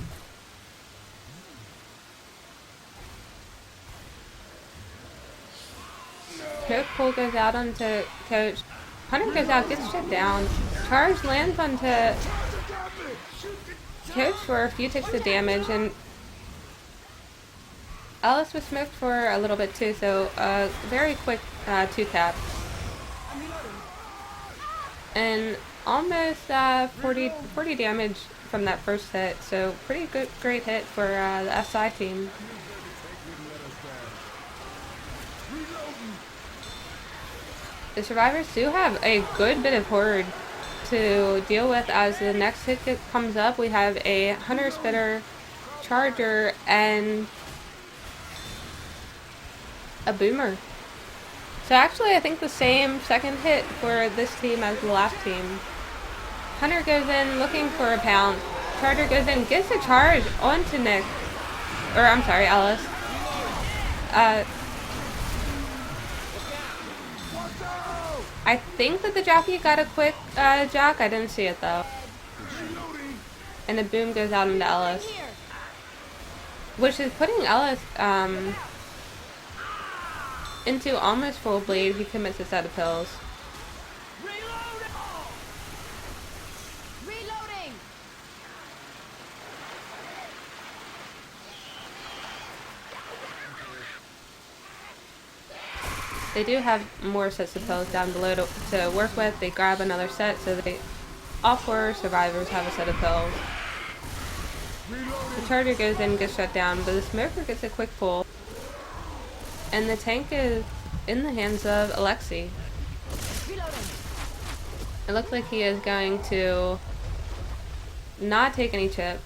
Smoke pull goes out onto Coach. Hunter goes out, gets shut down. Charge lands onto Coach for a few ticks of damage, and Alice was smoked for a little bit too, so very quick 2-tap. And almost 40 damage from that first hit, so pretty good, great hit for the SI team. The survivors do have a good bit of horde to deal with as the next hit comes up. We have a Hunter, Spitter, Charger, and a Boomer. So actually I think the same second hit for this team as the last team. Hunter goes in looking for a pound. Charger goes in, gets a charge onto Nick. Or I'm sorry, Alice. I think that the jockey got a quick jock. I didn't see it though. And the boom goes out into Ellis. Which is putting Ellis into almost full bleed. He commits a set of pills. Reloading. They do have more sets of pills down below to work with. They grab another set, so all 4 survivors have a set of pills. The Charger goes in and gets shut down, but the Smoker gets a quick pull. And the tank is in the hands of Alexi. It looks like he is going to not take any chip.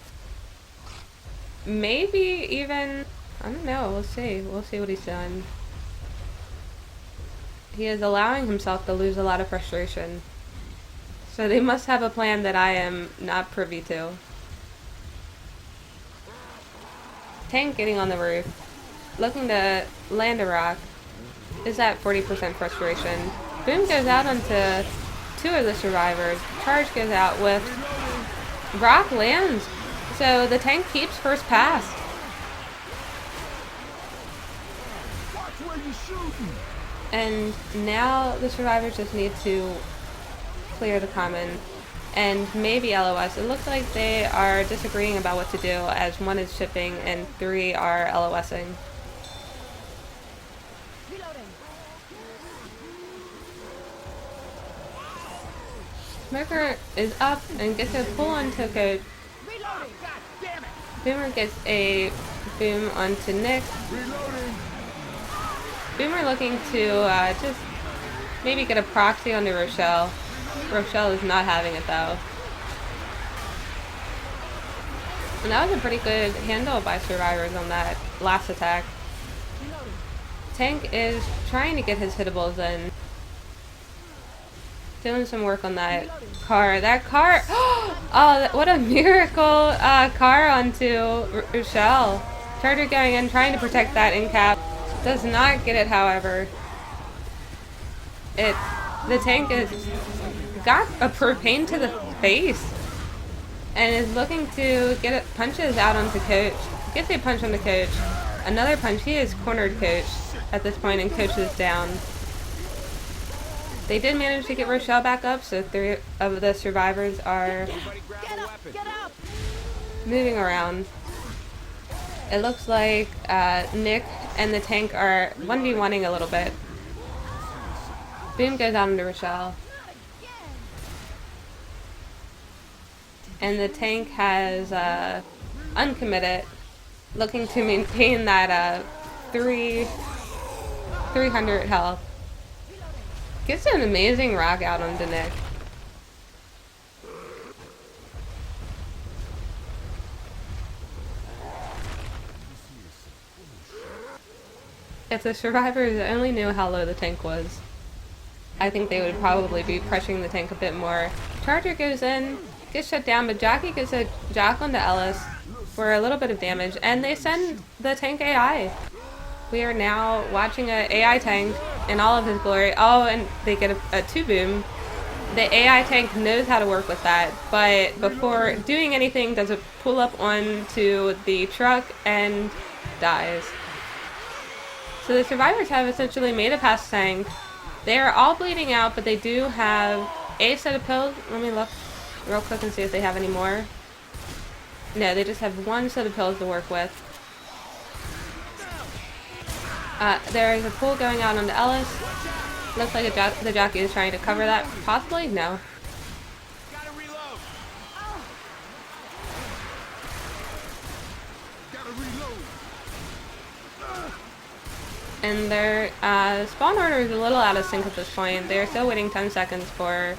Maybe even, I don't know, we'll see. We'll see what he's doing. He is allowing himself to lose a lot of frustration. So they must have a plan that I am not privy to. Tank getting on the roof, looking to land a rock, is at 40% frustration. Boom goes out onto 2 of the survivors. Charge goes out with rock lands. So the tank keeps first pass. And now the survivors just need to clear the common and maybe LOS. It looks like they are disagreeing about what to do, as 1 is shipping and 3 are LOSing. Smoker is up and gets a pull onto Coach. Boomer gets a boom onto Nick. Boomer looking to just maybe get a proxy onto Rochelle. Rochelle is not having it though. And that was a pretty good handle by survivors on that last attack. Tank is trying to get his hittables in. Doing some work on that car. That car! Oh, what a miracle car onto Rochelle. Charger going in, trying to protect that in cap. Does not get it, however. The tank is got a propane to the face and is looking to get punches out onto Coach. Gets a punch on the Coach. Another punch. He has cornered Coach at this point, and Coach is down. They did manage to get Rochelle back up, so 3 of the survivors are moving around. It looks like Nick and the tank are 1v1ing a little bit. Boom goes out into Rochelle. And the tank has uncommitted, looking to maintain that 300 health. Gets an amazing rock out onto Nick. If the survivors only knew how low the tank was, I think they would probably be pressuring the tank a bit more. Charger goes in, gets shut down, but Jockey gets a jock onto Ellis for a little bit of damage, and they send the tank AI. We are now watching an AI tank in all of his glory. Oh, and they get a 2-boom. The AI tank knows how to work with that, but before doing anything, does a pull up onto the truck and dies. So the survivors have essentially made it past tank. They are all bleeding out, but they do have a set of pills. Let me look real quick and see if they have any more. No, they just have one set of pills to work with. There is a pull going out onto Ellis. Looks like the jockey is trying to cover that. Possibly? No. Gotta reload. Gotta reload. And their spawn order is a little out of sync at this point. They are still waiting 10 seconds for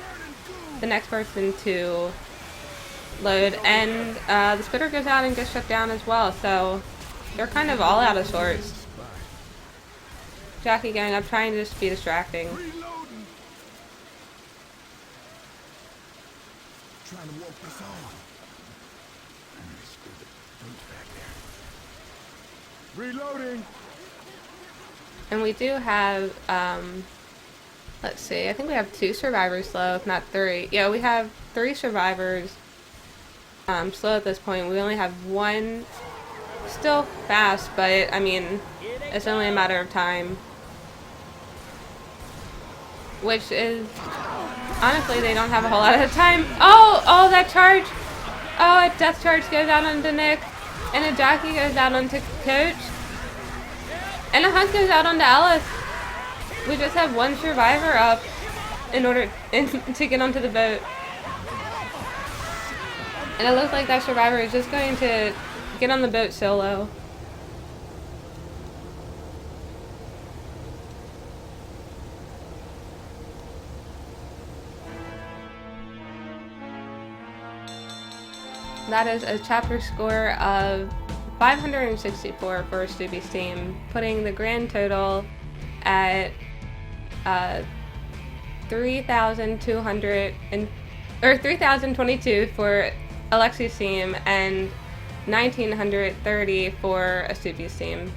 the next person to load. And the spitter goes out and gets shut down as well. So they're kind of all out of sorts. Jockey going up, trying to just be distracting. Reloading. Trying to walk this on. Reloading. And we do have, let's see, I think we have 2 survivors slow, if not 3. Yeah, we have 3 survivors slow at this point. We only have 1 still fast, but, I mean, it's only a matter of time. Which is, honestly, they don't have a whole lot of time. Oh, that charge! Oh, a death charge goes out onto Nick, and a jockey goes out onto Coach, and a hunt goes out onto Alice. We just have 1 survivor up in order to get onto the boat. And it looks like that survivor is just going to get on the boat solo. That is a chapter score of 564 for Estoopi's team, putting the grand total at 3,022 for Alexi's team and 1,930 for Estoopi's team.